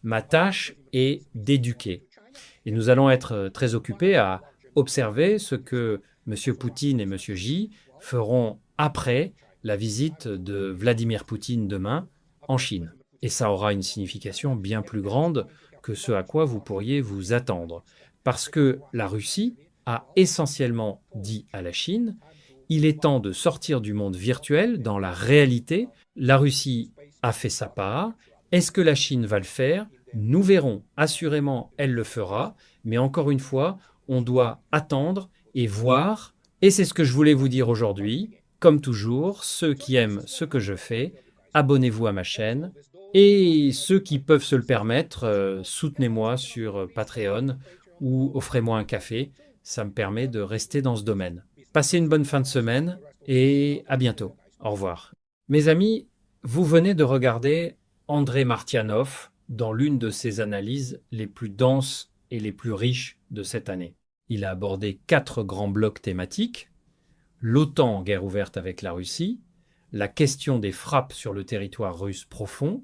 Ma tâche est d'éduquer. Et nous allons être très occupés à observer ce que M. Poutine et M. Xi feront après la visite de Vladimir Poutine demain en Chine. Et ça aura une signification bien plus grande que ce à quoi vous pourriez vous attendre. Parce que la Russie a essentiellement dit à la Chine « Il est temps de sortir du monde virtuel dans la réalité. La Russie a fait sa part. Est-ce que la Chine va le faire? Nous verrons. Assurément, elle le fera. Mais encore une fois, on doit attendre et voir. Et c'est ce que je voulais vous dire aujourd'hui. Comme toujours, ceux qui aiment ce que je fais abonnez-vous à ma chaîne. Et ceux qui peuvent se le permettre, soutenez-moi sur Patreon ou offrez-moi un café. Ça me permet de rester dans ce domaine. Passez une bonne fin de semaine et à bientôt. Au revoir. Mes amis, vous venez de regarder André Martianov dans l'une de ses analyses les plus denses et les plus riches de cette année. Il a abordé 4 grands blocs thématiques: l'OTAN en guerre ouverte avec la Russie, la question des frappes sur le territoire russe profond,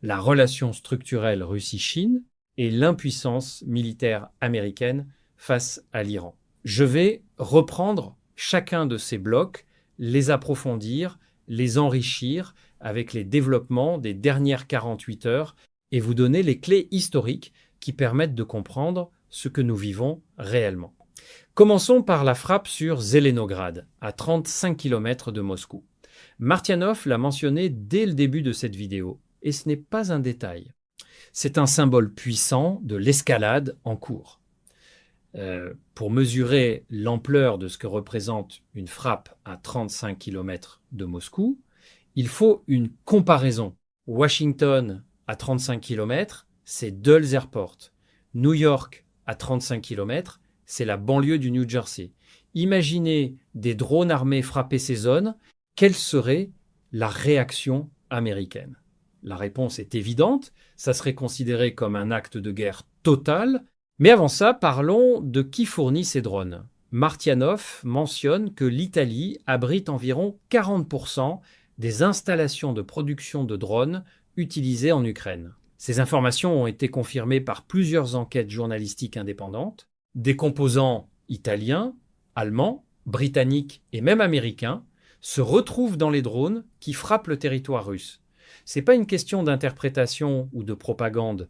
la relation structurelle Russie-Chine et l'impuissance militaire américaine face à l'Iran. Je vais reprendre chacun de ces blocs, les approfondir, les enrichir avec les développements des dernières 48 heures et vous donner les clés historiques qui permettent de comprendre ce que nous vivons réellement. Commençons par la frappe sur Zelenograd, à 35 km de Moscou. Martianov l'a mentionné dès le début de cette vidéo, et ce n'est pas un détail. C'est un symbole puissant de l'escalade en cours. Pour mesurer l'ampleur de ce que représente une frappe à 35 km de Moscou, il faut une comparaison. Washington à 35 km, c'est Dulles Airport. New York à 35 km, c'est la banlieue du New Jersey. Imaginez des drones armés frapper ces zones, quelle serait la réaction américaine? La réponse est évidente, ça serait considéré comme un acte de guerre total. Mais avant ça, parlons de qui fournit ces drones. Martianov mentionne que l'Italie abrite environ 40% des installations de production de drones utilisées en Ukraine. Ces informations ont été confirmées par plusieurs enquêtes journalistiques indépendantes. Des composants italiens, allemands, britanniques et même américains se retrouvent dans les drones qui frappent le territoire russe. Ce n'est pas une question d'interprétation ou de propagande.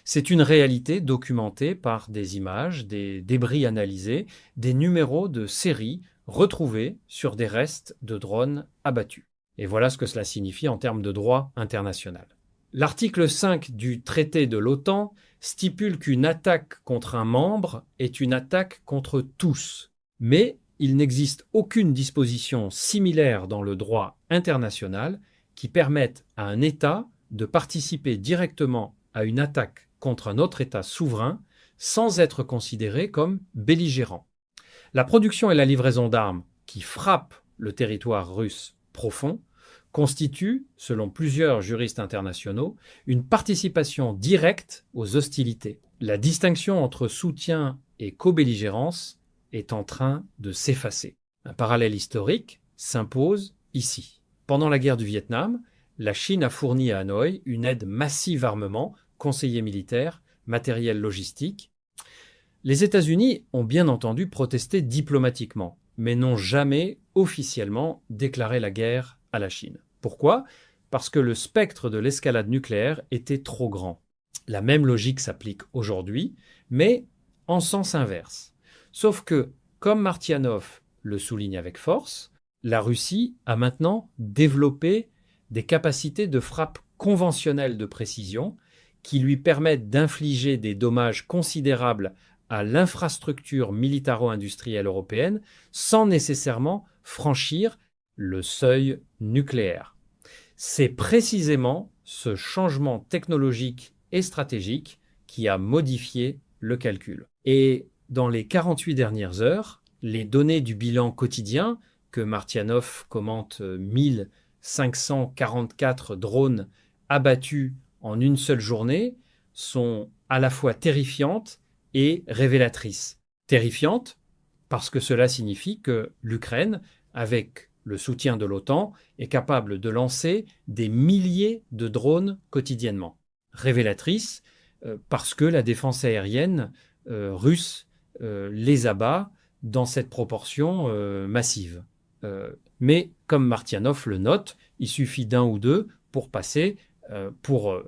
C'est une réalité documentée par des images, des débris analysés, des numéros de série retrouvés sur des restes de drones abattus. Et voilà ce que cela signifie en termes de droit international. L'article 5 du traité de l'OTAN stipule qu'une attaque contre un membre est une attaque contre tous. Mais il n'existe aucune disposition similaire dans le droit international qui permette à un État de participer directement à une attaque contre un autre État souverain sans être considéré comme belligérant. La production et la livraison d'armes qui frappent le territoire russe profond constituent, selon plusieurs juristes internationaux, une participation directe aux hostilités. La distinction entre soutien et co-belligérance est en train de s'effacer. Un parallèle historique s'impose ici. Pendant la guerre du Vietnam, la Chine a fourni à Hanoï une aide massive armement, conseillers militaires, matériel logistique. Les États-Unis ont bien entendu protesté diplomatiquement, mais n'ont jamais officiellement déclaré la guerre à la Chine. Pourquoi? Parce que le spectre de l'escalade nucléaire était trop grand. La même logique s'applique aujourd'hui, mais en sens inverse. Sauf que, comme Martianov le souligne avec force, la Russie a maintenant développé des capacités de frappe conventionnelles de précision qui lui permettent d'infliger des dommages considérables à l'infrastructure militaro-industrielle européenne sans nécessairement franchir le seuil nucléaire. C'est précisément ce changement technologique et stratégique qui a modifié le calcul. Et dans les 48 dernières heures, les données du bilan quotidien que Martianov commente 1544 drones abattus en une seule journée sont à la fois terrifiantes et révélatrices. Terrifiantes parce que cela signifie que l'Ukraine, avec le soutien de l'OTAN, est capable de lancer des milliers de drones quotidiennement. Révélatrices parce que la défense aérienne russe les abat dans cette proportion massive. Mais comme Martianov le note, il suffit d'un ou deux pour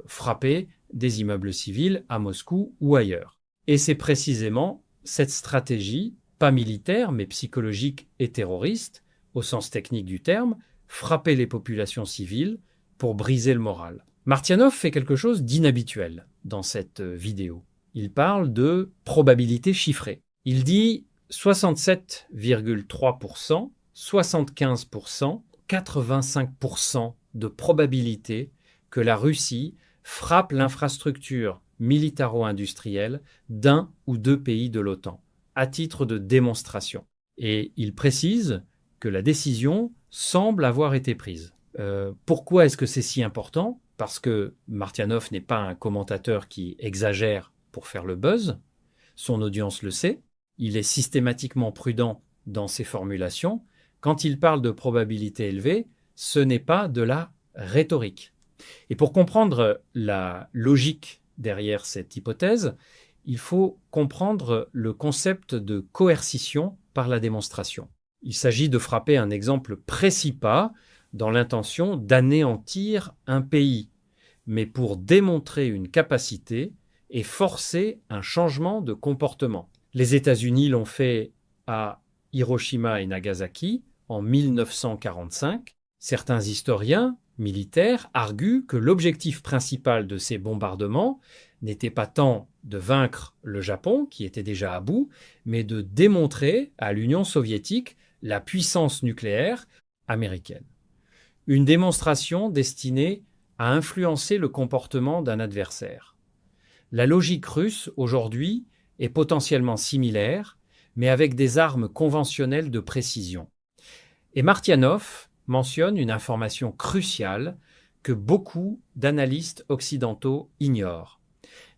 frapper des immeubles civils à Moscou ou ailleurs. Et c'est précisément cette stratégie, pas militaire mais psychologique et terroriste, au sens technique du terme, frapper les populations civiles pour briser le moral. Martianov fait quelque chose d'inhabituel dans cette vidéo. Il parle de probabilité chiffrée. Il dit 67,3%, 75%, 85% de probabilité que la Russie frappe l'infrastructure militaro-industrielle d'un ou deux pays de l'OTAN, à titre de démonstration. Et il précise que la décision semble avoir été prise. Pourquoi est-ce que c'est si important ? Parce que Martianov n'est pas un commentateur qui exagère pour faire le buzz. Son audience le sait. Il est systématiquement prudent dans ses formulations. Quand il parle de probabilité élevée, ce n'est pas de la rhétorique. Et pour comprendre la logique derrière cette hypothèse, il faut comprendre le concept de coercition par la démonstration. Il s'agit de frapper un exemple précis pas dans l'intention d'anéantir un pays, mais pour démontrer une capacité et forcer un changement de comportement. Les États-Unis l'ont fait à Hiroshima et Nagasaki en 1945. Certains historiens militaires arguent que l'objectif principal de ces bombardements n'était pas tant de vaincre le Japon, qui était déjà à bout, mais de démontrer à l'Union soviétique la puissance nucléaire américaine. Une démonstration destinée à influencer le comportement d'un adversaire. La logique russe, aujourd'hui, est potentiellement similaire, mais avec des armes conventionnelles de précision. Et Martianov mentionne une information cruciale que beaucoup d'analystes occidentaux ignorent.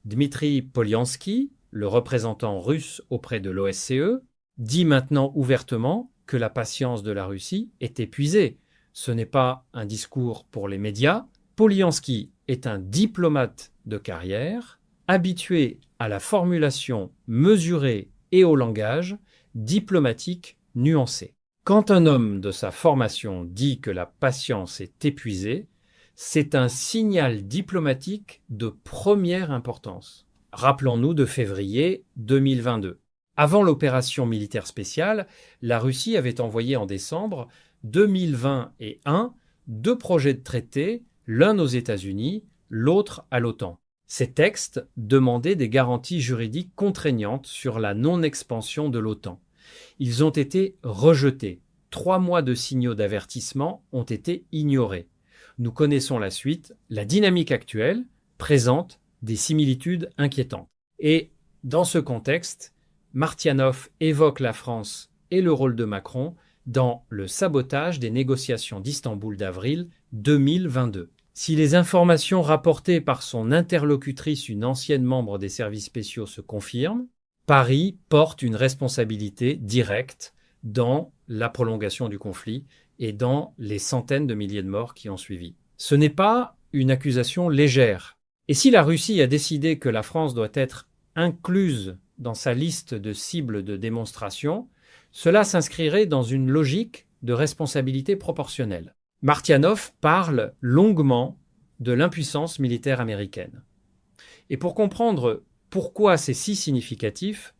Dmitri Polyansky, le représentant russe auprès de l'OSCE, dit maintenant ouvertement que la patience de la Russie est épuisée. Ce n'est pas un discours pour les médias. Polyansky est un diplomate de carrière, habitué à la formulation mesurée et au langage diplomatique nuancé. Quand un homme de sa formation dit que la patience est épuisée, c'est un signal diplomatique de première importance. Rappelons-nous de février 2022. Avant l'opération militaire spéciale, la Russie avait envoyé en décembre 2021 deux projets de traité, l'un aux États-Unis, l'autre à l'OTAN. Ces textes demandaient des garanties juridiques contraignantes sur la non-expansion de l'OTAN. Ils ont été rejetés. 3 mois de signaux d'avertissement ont été ignorés. Nous connaissons la suite. La dynamique actuelle présente des similitudes inquiétantes. Et dans ce contexte, Martianov évoque la France et le rôle de Macron dans le sabotage des négociations d'Istanbul d'avril 2022. Si les informations rapportées par son interlocutrice, une ancienne membre des services spéciaux, se confirment, Paris porte une responsabilité directe dans la prolongation du conflit et dans les centaines de milliers de morts qui ont suivi. Ce n'est pas une accusation légère. Et si la Russie a décidé que la France doit être incluse dans sa liste de cibles de démonstration, cela s'inscrirait dans une logique de responsabilité proportionnelle. Martianov parle longuement de l'impuissance militaire américaine. Et pour comprendre pourquoi c'est si significatif,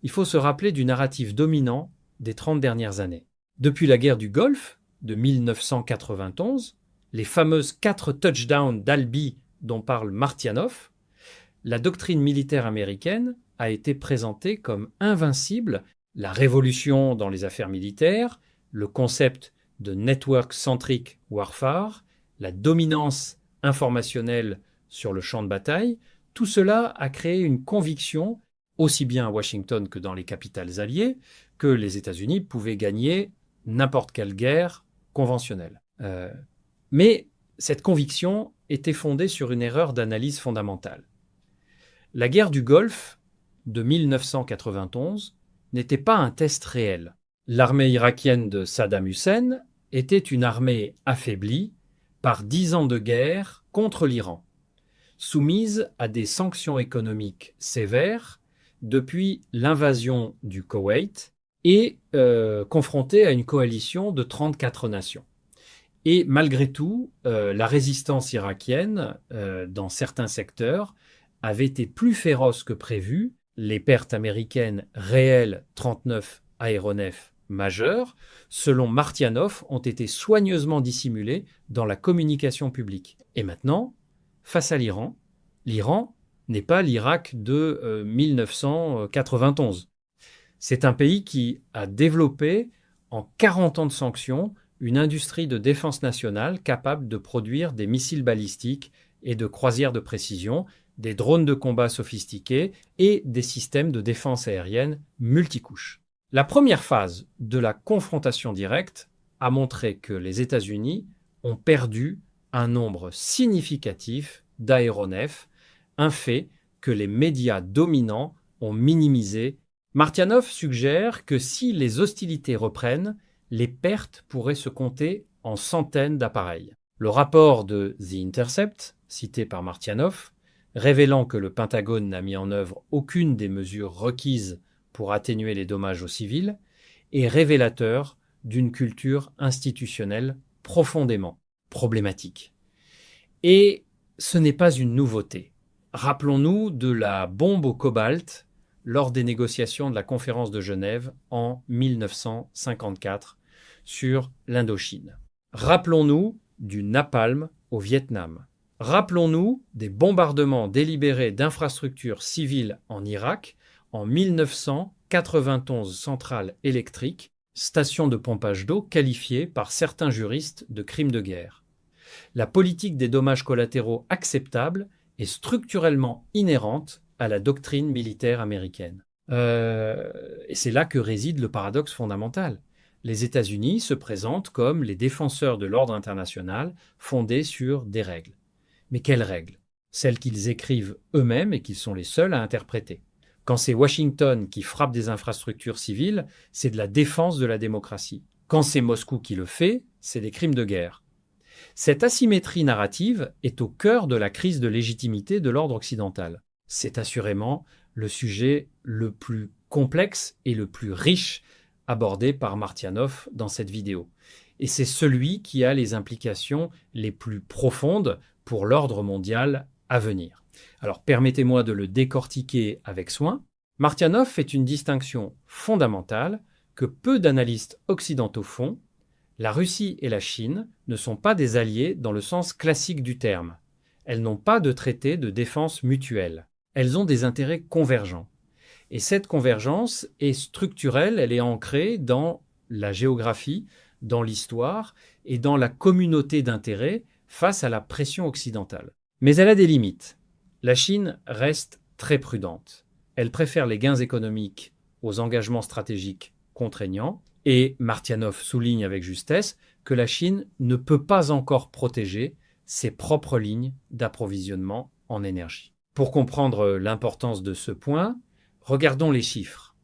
il faut se rappeler du narratif dominant des 30 dernières années. Depuis la guerre du Golfe de 1991, les fameuses 4 touchdowns d'Albi dont parle Martianov, la doctrine militaire américaine a été présentée comme invincible. La révolution dans les affaires militaires, le concept de network-centric warfare, la dominance informationnelle sur le champ de bataille, tout cela a créé une conviction, aussi bien à Washington que dans les capitales alliées, que les États-Unis pouvaient gagner n'importe quelle guerre conventionnelle. Mais cette conviction était fondée sur une erreur d'analyse fondamentale. La guerre du Golfe de 1991 n'était pas un test réel. L'armée irakienne de Saddam Hussein était une armée affaiblie par 10 ans de guerre contre l'Iran, soumise à des sanctions économiques sévères depuis l'invasion du Koweït et confrontée à une coalition de 34 nations. Et malgré tout, la résistance irakienne, dans certains secteurs, avait été plus féroce que prévu. Les pertes américaines réelles, 39 aéronefs majeurs, selon Martianov, ont été soigneusement dissimulées dans la communication publique. Et maintenant, face à l'Iran n'est pas l'Irak de 1991. C'est un pays qui a développé, en 40 ans de sanctions, une industrie de défense nationale capable de produire des missiles balistiques et de croisières de précision, des drones de combat sophistiqués et des systèmes de défense aérienne multicouches. La première phase de la confrontation directe a montré que les États-Unis ont perdu un nombre significatif d'aéronefs, un fait que les médias dominants ont minimisé. Martianov suggère que si les hostilités reprennent, les pertes pourraient se compter en centaines d'appareils. Le rapport de The Intercept, cité par Martianov, révélant que le Pentagone n'a mis en œuvre aucune des mesures requises pour atténuer les dommages aux civils, est révélateur d'une culture institutionnelle profondément problématique. Et ce n'est pas une nouveauté. Rappelons-nous de la bombe au cobalt lors des négociations de la conférence de Genève en 1954 sur l'Indochine. Rappelons-nous du napalm au Vietnam. Rappelons-nous des bombardements délibérés d'infrastructures civiles en Irak en 1991 centrales électriques, stations de pompage d'eau qualifiées par certains juristes de crimes de guerre. La politique des dommages collatéraux acceptables est structurellement inhérente à la doctrine militaire américaine. Et c'est là que réside le paradoxe fondamental. Les États-Unis se présentent comme les défenseurs de l'ordre international fondé sur des règles. Mais quelles règles? Celles qu'ils écrivent eux-mêmes et qu'ils sont les seuls à interpréter. Quand c'est Washington qui frappe des infrastructures civiles, c'est de la défense de la démocratie. Quand c'est Moscou qui le fait, c'est des crimes de guerre. Cette asymétrie narrative est au cœur de la crise de légitimité de l'ordre occidental. C'est assurément le sujet le plus complexe et le plus riche abordé par Martianov dans cette vidéo. Et c'est celui qui a les implications les plus profondes pour l'ordre mondial à venir. Alors permettez-moi de le décortiquer avec soin. Martianov fait une distinction fondamentale que peu d'analystes occidentaux font. La Russie et la Chine ne sont pas des alliés dans le sens classique du terme. Elles n'ont pas de traité de défense mutuelle. Elles ont des intérêts convergents. Et cette convergence est structurelle, elle est ancrée dans la géographie, dans l'histoire et dans la communauté d'intérêts face à la pression occidentale. Mais elle a des limites. La Chine reste très prudente. Elle préfère les gains économiques aux engagements stratégiques contraignants. Et Martianov souligne avec justesse que la Chine ne peut pas encore protéger ses propres lignes d'approvisionnement en énergie. Pour comprendre l'importance de ce point, regardons les chiffres.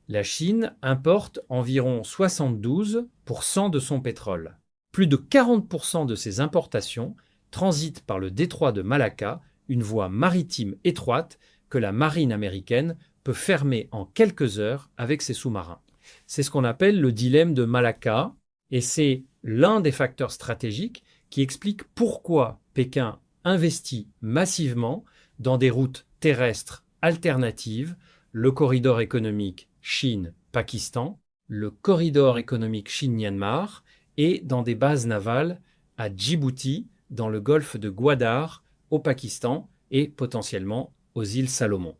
La Chine importe environ 72% de son pétrole. Plus de 40% de ses importations transitent par le détroit de Malacca, une voie maritime étroite que la marine américaine peut fermer en quelques heures avec ses sous-marins. C'est ce qu'on appelle le dilemme de Malacca, et c'est l'un des facteurs stratégiques qui explique pourquoi Pékin investit massivement dans des routes terrestres alternatives, le corridor économique Chine-Pakistan, le corridor économique Chine-Myanmar, et dans des bases navales à Djibouti, dans le golfe de Gwadar, au Pakistan, et potentiellement aux îles Salomon.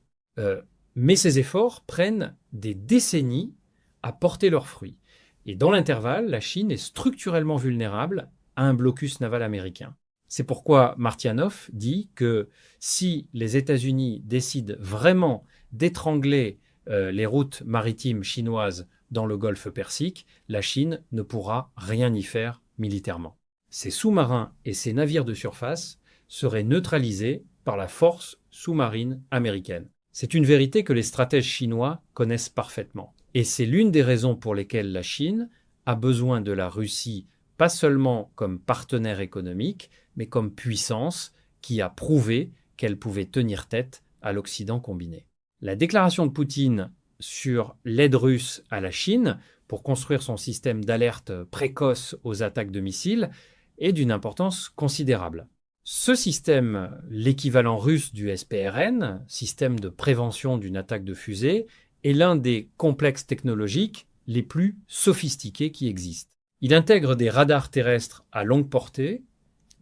Mais ces efforts prennent des décennies à porter leurs fruits. Et dans l'intervalle, la Chine est structurellement vulnérable à un blocus naval américain. C'est pourquoi Martianov dit que si les États-Unis décident vraiment d'étrangler les routes maritimes chinoises dans le golfe Persique, la Chine ne pourra rien y faire militairement. Ces sous-marins et ces navires de surface seraient neutralisés par la force sous-marine américaine. C'est une vérité que les stratèges chinois connaissent parfaitement. Et c'est l'une des raisons pour lesquelles la Chine a besoin de la Russie, pas seulement comme partenaire économique, mais comme puissance qui a prouvé qu'elle pouvait tenir tête à l'Occident combiné. La déclaration de Poutine sur l'aide russe à la Chine pour construire son système d'alerte précoce aux attaques de missiles est d'une importance considérable. Ce système, l'équivalent russe du SPRN, système de prévention d'une attaque de fusée, est l'un des complexes technologiques les plus sophistiqués qui existent. Il intègre des radars terrestres à longue portée,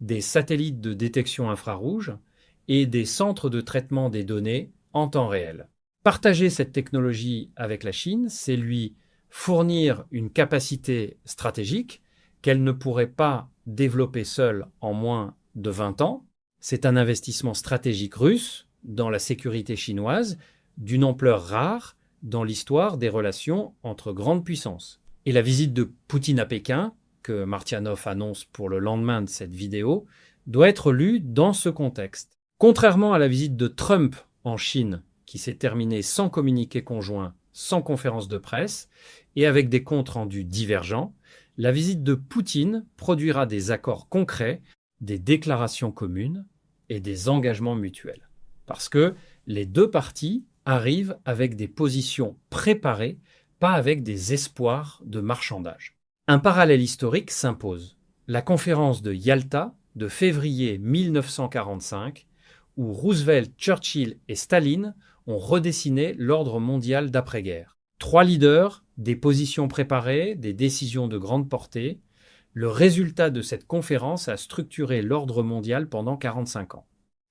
des satellites de détection infrarouge et des centres de traitement des données en temps réel. Partager cette technologie avec la Chine, c'est lui fournir une capacité stratégique qu'elle ne pourrait pas développer seule en moins de 20 ans. C'est un investissement stratégique russe dans la sécurité chinoise d'une ampleur rare dans l'histoire des relations entre grandes puissances. Et la visite de Poutine à Pékin, que Martyanov annonce pour le lendemain de cette vidéo, doit être lue dans ce contexte. Contrairement à la visite de Trump en Chine, qui s'est terminée sans communiqué conjoint, sans conférence de presse, et avec des comptes rendus divergents, la visite de Poutine produira des accords concrets, des déclarations communes et des engagements mutuels. Parce que les deux parties arrivent avec des positions préparées, pas avec des espoirs de marchandage. Un parallèle historique s'impose. La conférence de Yalta de février 1945, où Roosevelt, Churchill et Staline ont redessiné l'ordre mondial d'après-guerre. 3 leaders, des positions préparées, des décisions de grande portée. Le résultat de cette conférence a structuré l'ordre mondial pendant 45 ans.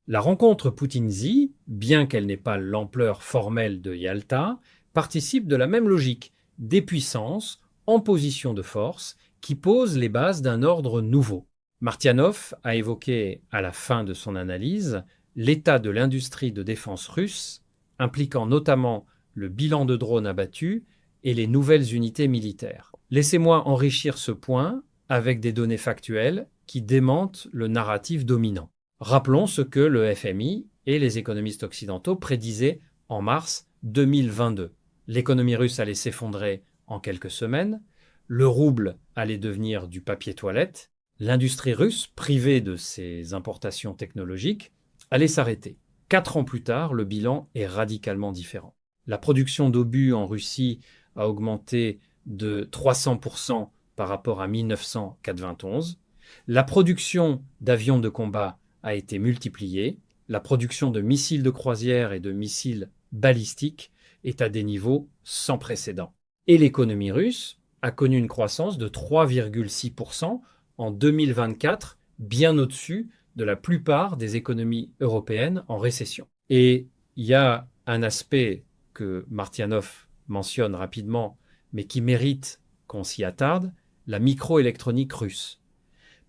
La rencontre Poutine-Xi, bien qu'elle n'ait pas l'ampleur formelle de Yalta, participe de la même logique, des puissances en position de force qui posent les bases d'un ordre nouveau. Martyanov a évoqué à la fin de son analyse l'état de l'industrie de défense russe, impliquant notamment le bilan de drones abattus et les nouvelles unités militaires. Laissez-moi enrichir ce point avec des données factuelles qui démentent le narratif dominant. Rappelons ce que le FMI et les économistes occidentaux prédisaient en mars 2022. L'économie russe allait s'effondrer en quelques semaines, le rouble allait devenir du papier toilette, l'industrie russe, privée de ses importations technologiques, allait s'arrêter. 4 ans plus tard, le bilan est radicalement différent. La production d'obus en Russie a augmenté de 300% par rapport à 1991. La production d'avions de combat a été multipliée. La production de missiles de croisière et de missiles balistiques est à des niveaux sans précédent. Et l'économie russe a connu une croissance de 3,6% en 2024, bien au-dessus de la plupart des économies européennes en récession. Et il y a un aspect que Martyanov mentionne rapidement, mais qui mérite qu'on s'y attarde, la microélectronique russe.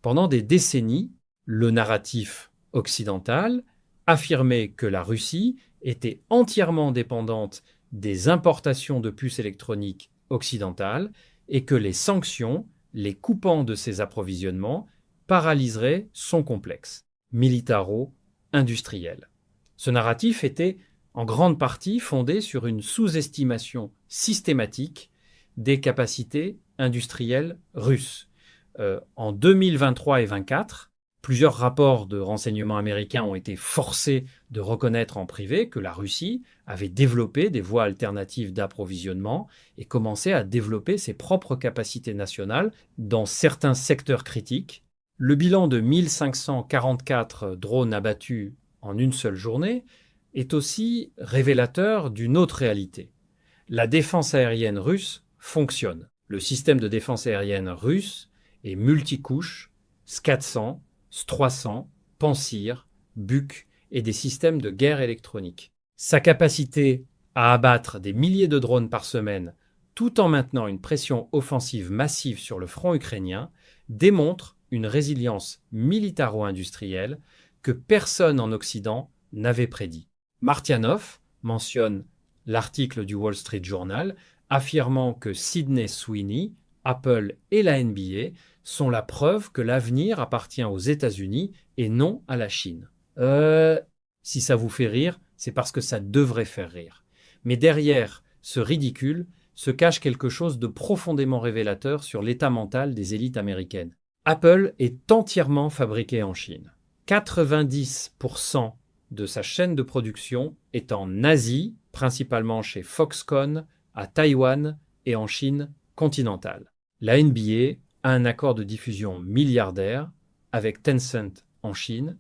Pendant des décennies, le narratif occidental affirmait que la Russie était entièrement dépendante des importations de puces électroniques occidentales et que les sanctions, les coupant de ses approvisionnements, paralyseraient son complexe militaro-industriel. Ce narratif était en grande partie fondé sur une sous-estimation systématique des capacités industrielles russes. En 2023 et 2024, plusieurs rapports de renseignement américains ont été forcés de reconnaître en privé que la Russie avait développé des voies alternatives d'approvisionnement et commençait à développer ses propres capacités nationales dans certains secteurs critiques. Le bilan de 1544 drones abattus en une seule journée est aussi révélateur d'une autre réalité. La défense aérienne russe fonctionne. Le système de défense aérienne russe est multicouche, S-400, S-300, Pansir, Buk et des systèmes de guerre électronique. Sa capacité à abattre des milliers de drones par semaine tout en maintenant une pression offensive massive sur le front ukrainien démontre une résilience militaro-industrielle que personne en Occident n'avait prédit. Martyanov mentionne l'article du Wall Street Journal affirmant que Sydney Sweeney, Apple et la NBA sont la preuve que l'avenir appartient aux États-Unis et non à la Chine. Si ça vous fait rire, c'est parce que ça devrait faire rire. Mais derrière ce ridicule se cache quelque chose de profondément révélateur sur l'état mental des élites américaines. Apple est entièrement fabriqué en Chine. 90% de sa chaîne de production est en Asie, principalement chez Foxconn, à Taïwan et en Chine continentale. La NBA a un accord de diffusion milliardaire avec Tencent en Chine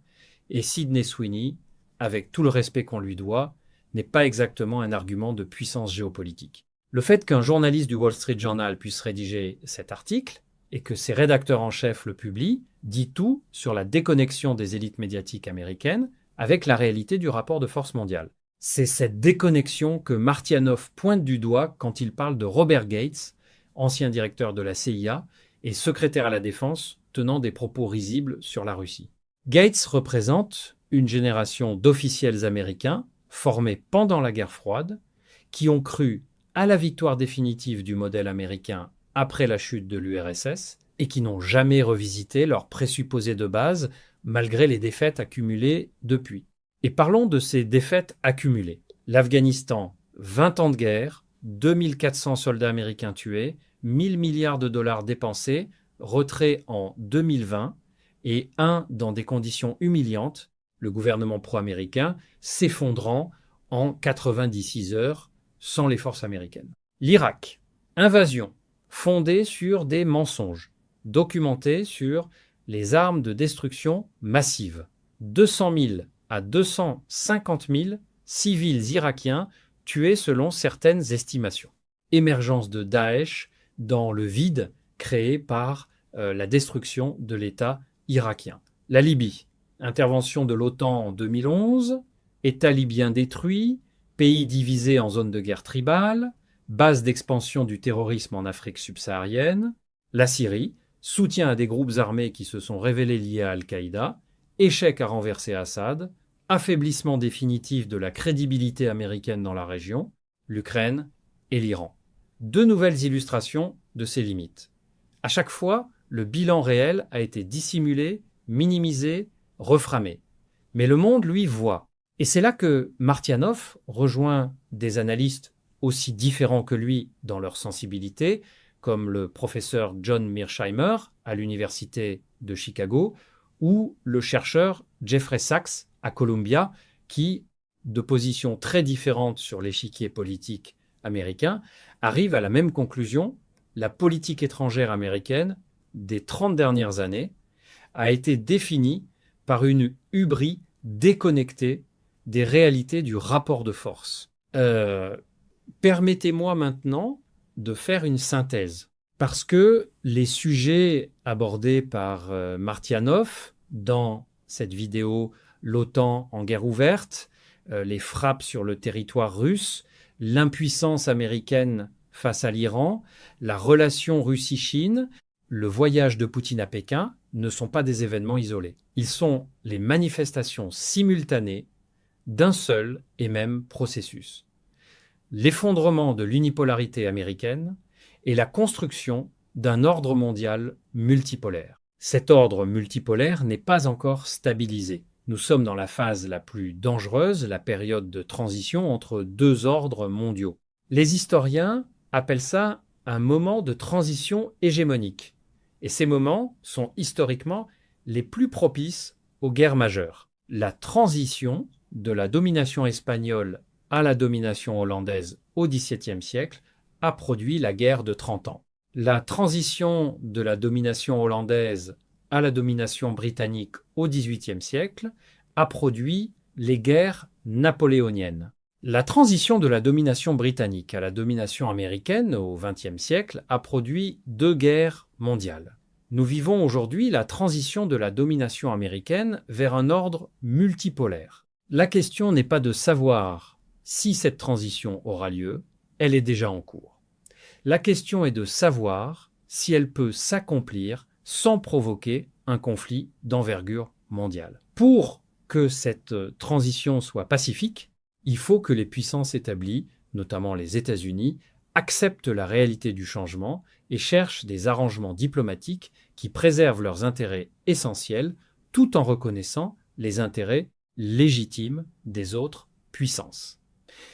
et Sydney Sweeney, avec tout le respect qu'on lui doit, n'est pas exactement un argument de puissance géopolitique. Le fait qu'un journaliste du Wall Street Journal puisse rédiger cet article et que ses rédacteurs en chef le publient dit tout sur la déconnexion des élites médiatiques américaines avec la réalité du rapport de force mondiale. C'est cette déconnexion que Martyanov pointe du doigt quand il parle de Robert Gates, ancien directeur de la CIA, et secrétaire à la Défense tenant des propos risibles sur la Russie. Gates représente une génération d'officiels américains formés pendant la guerre froide qui ont cru à la victoire définitive du modèle américain après la chute de l'URSS et qui n'ont jamais revisité leurs présupposés de base malgré les défaites accumulées depuis. Et parlons de ces défaites accumulées. L'Afghanistan, 20 ans de guerre, 2400 soldats américains tués, 1000 milliards de dollars dépensés, retrait en 2020 et dans des conditions humiliantes, le gouvernement pro-américain s'effondrant en 96 heures sans les forces américaines. L'Irak, invasion fondée sur des mensonges, documentée sur les armes de destruction massive. 200 000 à 250 000 civils irakiens tués selon certaines estimations. Émergence de Daesh dans le vide créé par la destruction de l'État irakien. La Libye, intervention de l'OTAN en 2011, État libyen détruit, pays divisé en zone de guerre tribale, base d'expansion du terrorisme en Afrique subsaharienne. La Syrie, soutien à des groupes armés qui se sont révélés liés à Al-Qaïda, échec à renverser Assad, affaiblissement définitif de la crédibilité américaine dans la région, l'Ukraine et l'Iran. Deux nouvelles illustrations de ces limites. À chaque fois, le bilan réel a été dissimulé, minimisé, reframé. Mais le monde, lui, voit. Et c'est là que Martianov rejoint des analystes aussi différents que lui dans leur sensibilité, comme le professeur John Mearsheimer à l'université de Chicago ou le chercheur Jeffrey Sachs à Columbia, qui, de positions très différentes sur l'échiquier politique américain, arrive à la même conclusion: la politique étrangère américaine des 30 dernières années a été définie par une hubris déconnectée des réalités du rapport de force. Permettez-moi maintenant de faire une synthèse, parce que les sujets abordés par Martianov dans cette vidéo « L'OTAN en guerre ouverte », les frappes sur le territoire russe, l'impuissance américaine face à l'Iran, la relation Russie-Chine, le voyage de Poutine à Pékin ne sont pas des événements isolés. Ils sont les manifestations simultanées d'un seul et même processus. L'effondrement de l'unipolarité américaine et la construction d'un ordre mondial multipolaire. Cet ordre multipolaire n'est pas encore stabilisé. Nous sommes dans la phase la plus dangereuse, la période de transition entre deux ordres mondiaux. Les historiens appellent ça un moment de transition hégémonique. Et ces moments sont historiquement les plus propices aux guerres majeures. La transition de la domination espagnole à la domination hollandaise au XVIIe siècle a produit la guerre de 30 ans. La transition de la domination hollandaise à la domination britannique au XVIIIe siècle a produit les guerres napoléoniennes. La transition de la domination britannique à la domination américaine au XXe siècle a produit deux guerres mondiales. Nous vivons aujourd'hui la transition de la domination américaine vers un ordre multipolaire. La question n'est pas de savoir si cette transition aura lieu, elle est déjà en cours. La question est de savoir si elle peut s'accomplir sans provoquer un conflit d'envergure mondiale. Pour que cette transition soit pacifique, il faut que les puissances établies, notamment les États-Unis, acceptent la réalité du changement et cherchent des arrangements diplomatiques qui préservent leurs intérêts essentiels tout en reconnaissant les intérêts légitimes des autres puissances.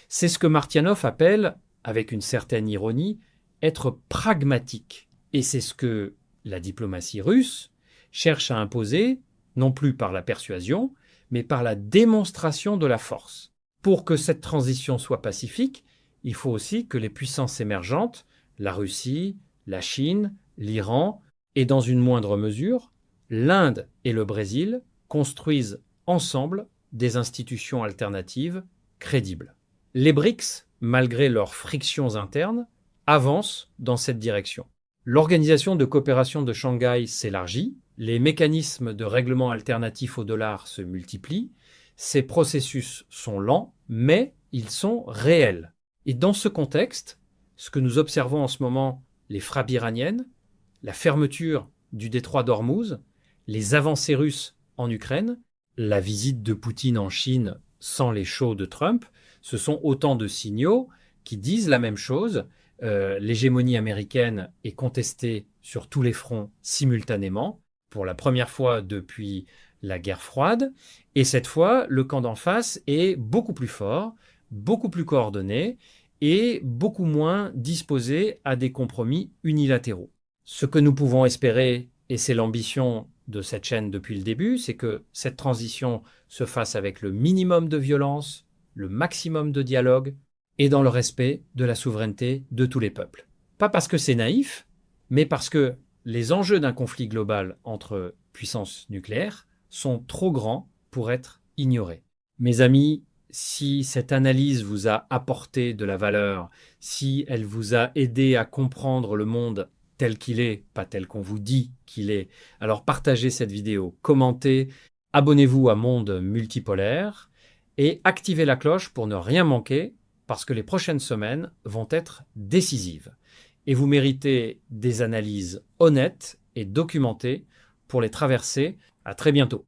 C'est ce que Martianov appelle, avec une certaine ironie, être pragmatique. Et c'est ce que la diplomatie russe cherche à imposer, non plus par la persuasion, mais par la démonstration de la force. Pour que cette transition soit pacifique, il faut aussi que les puissances émergentes, la Russie, la Chine, l'Iran et dans une moindre mesure, l'Inde et le Brésil construisent ensemble des institutions alternatives crédibles. Les BRICS, malgré leurs frictions internes, avancent dans cette direction. L'organisation de coopération de Shanghai s'élargit, les mécanismes de règlement alternatifs au dollar se multiplient, ces processus sont lents, mais ils sont réels. Et dans ce contexte, ce que nous observons en ce moment, les frappes iraniennes, la fermeture du détroit d'Ormuz, les avancées russes en Ukraine, la visite de Poutine en Chine sans les shows de Trump, ce sont autant de signaux qui disent la même chose. L'hégémonie américaine est contestée sur tous les fronts simultanément, pour la première fois depuis la guerre froide. Et cette fois, le camp d'en face est beaucoup plus fort, beaucoup plus coordonné et beaucoup moins disposé à des compromis unilatéraux. Ce que nous pouvons espérer, et c'est l'ambition de cette chaîne depuis le début, c'est que cette transition se fasse avec le minimum de violence, le maximum de dialogue et dans le respect de la souveraineté de tous les peuples. Pas parce que c'est naïf, mais parce que les enjeux d'un conflit global entre puissances nucléaires sont trop grands pour être ignorés. Mes amis, si cette analyse vous a apporté de la valeur, si elle vous a aidé à comprendre le monde tel qu'il est, pas tel qu'on vous dit qu'il est, alors partagez cette vidéo, commentez, abonnez-vous à Monde Multipolaire et activez la cloche pour ne rien manquer parce que les prochaines semaines vont être décisives. Et vous méritez des analyses honnêtes et documentées pour les traverser. À très bientôt.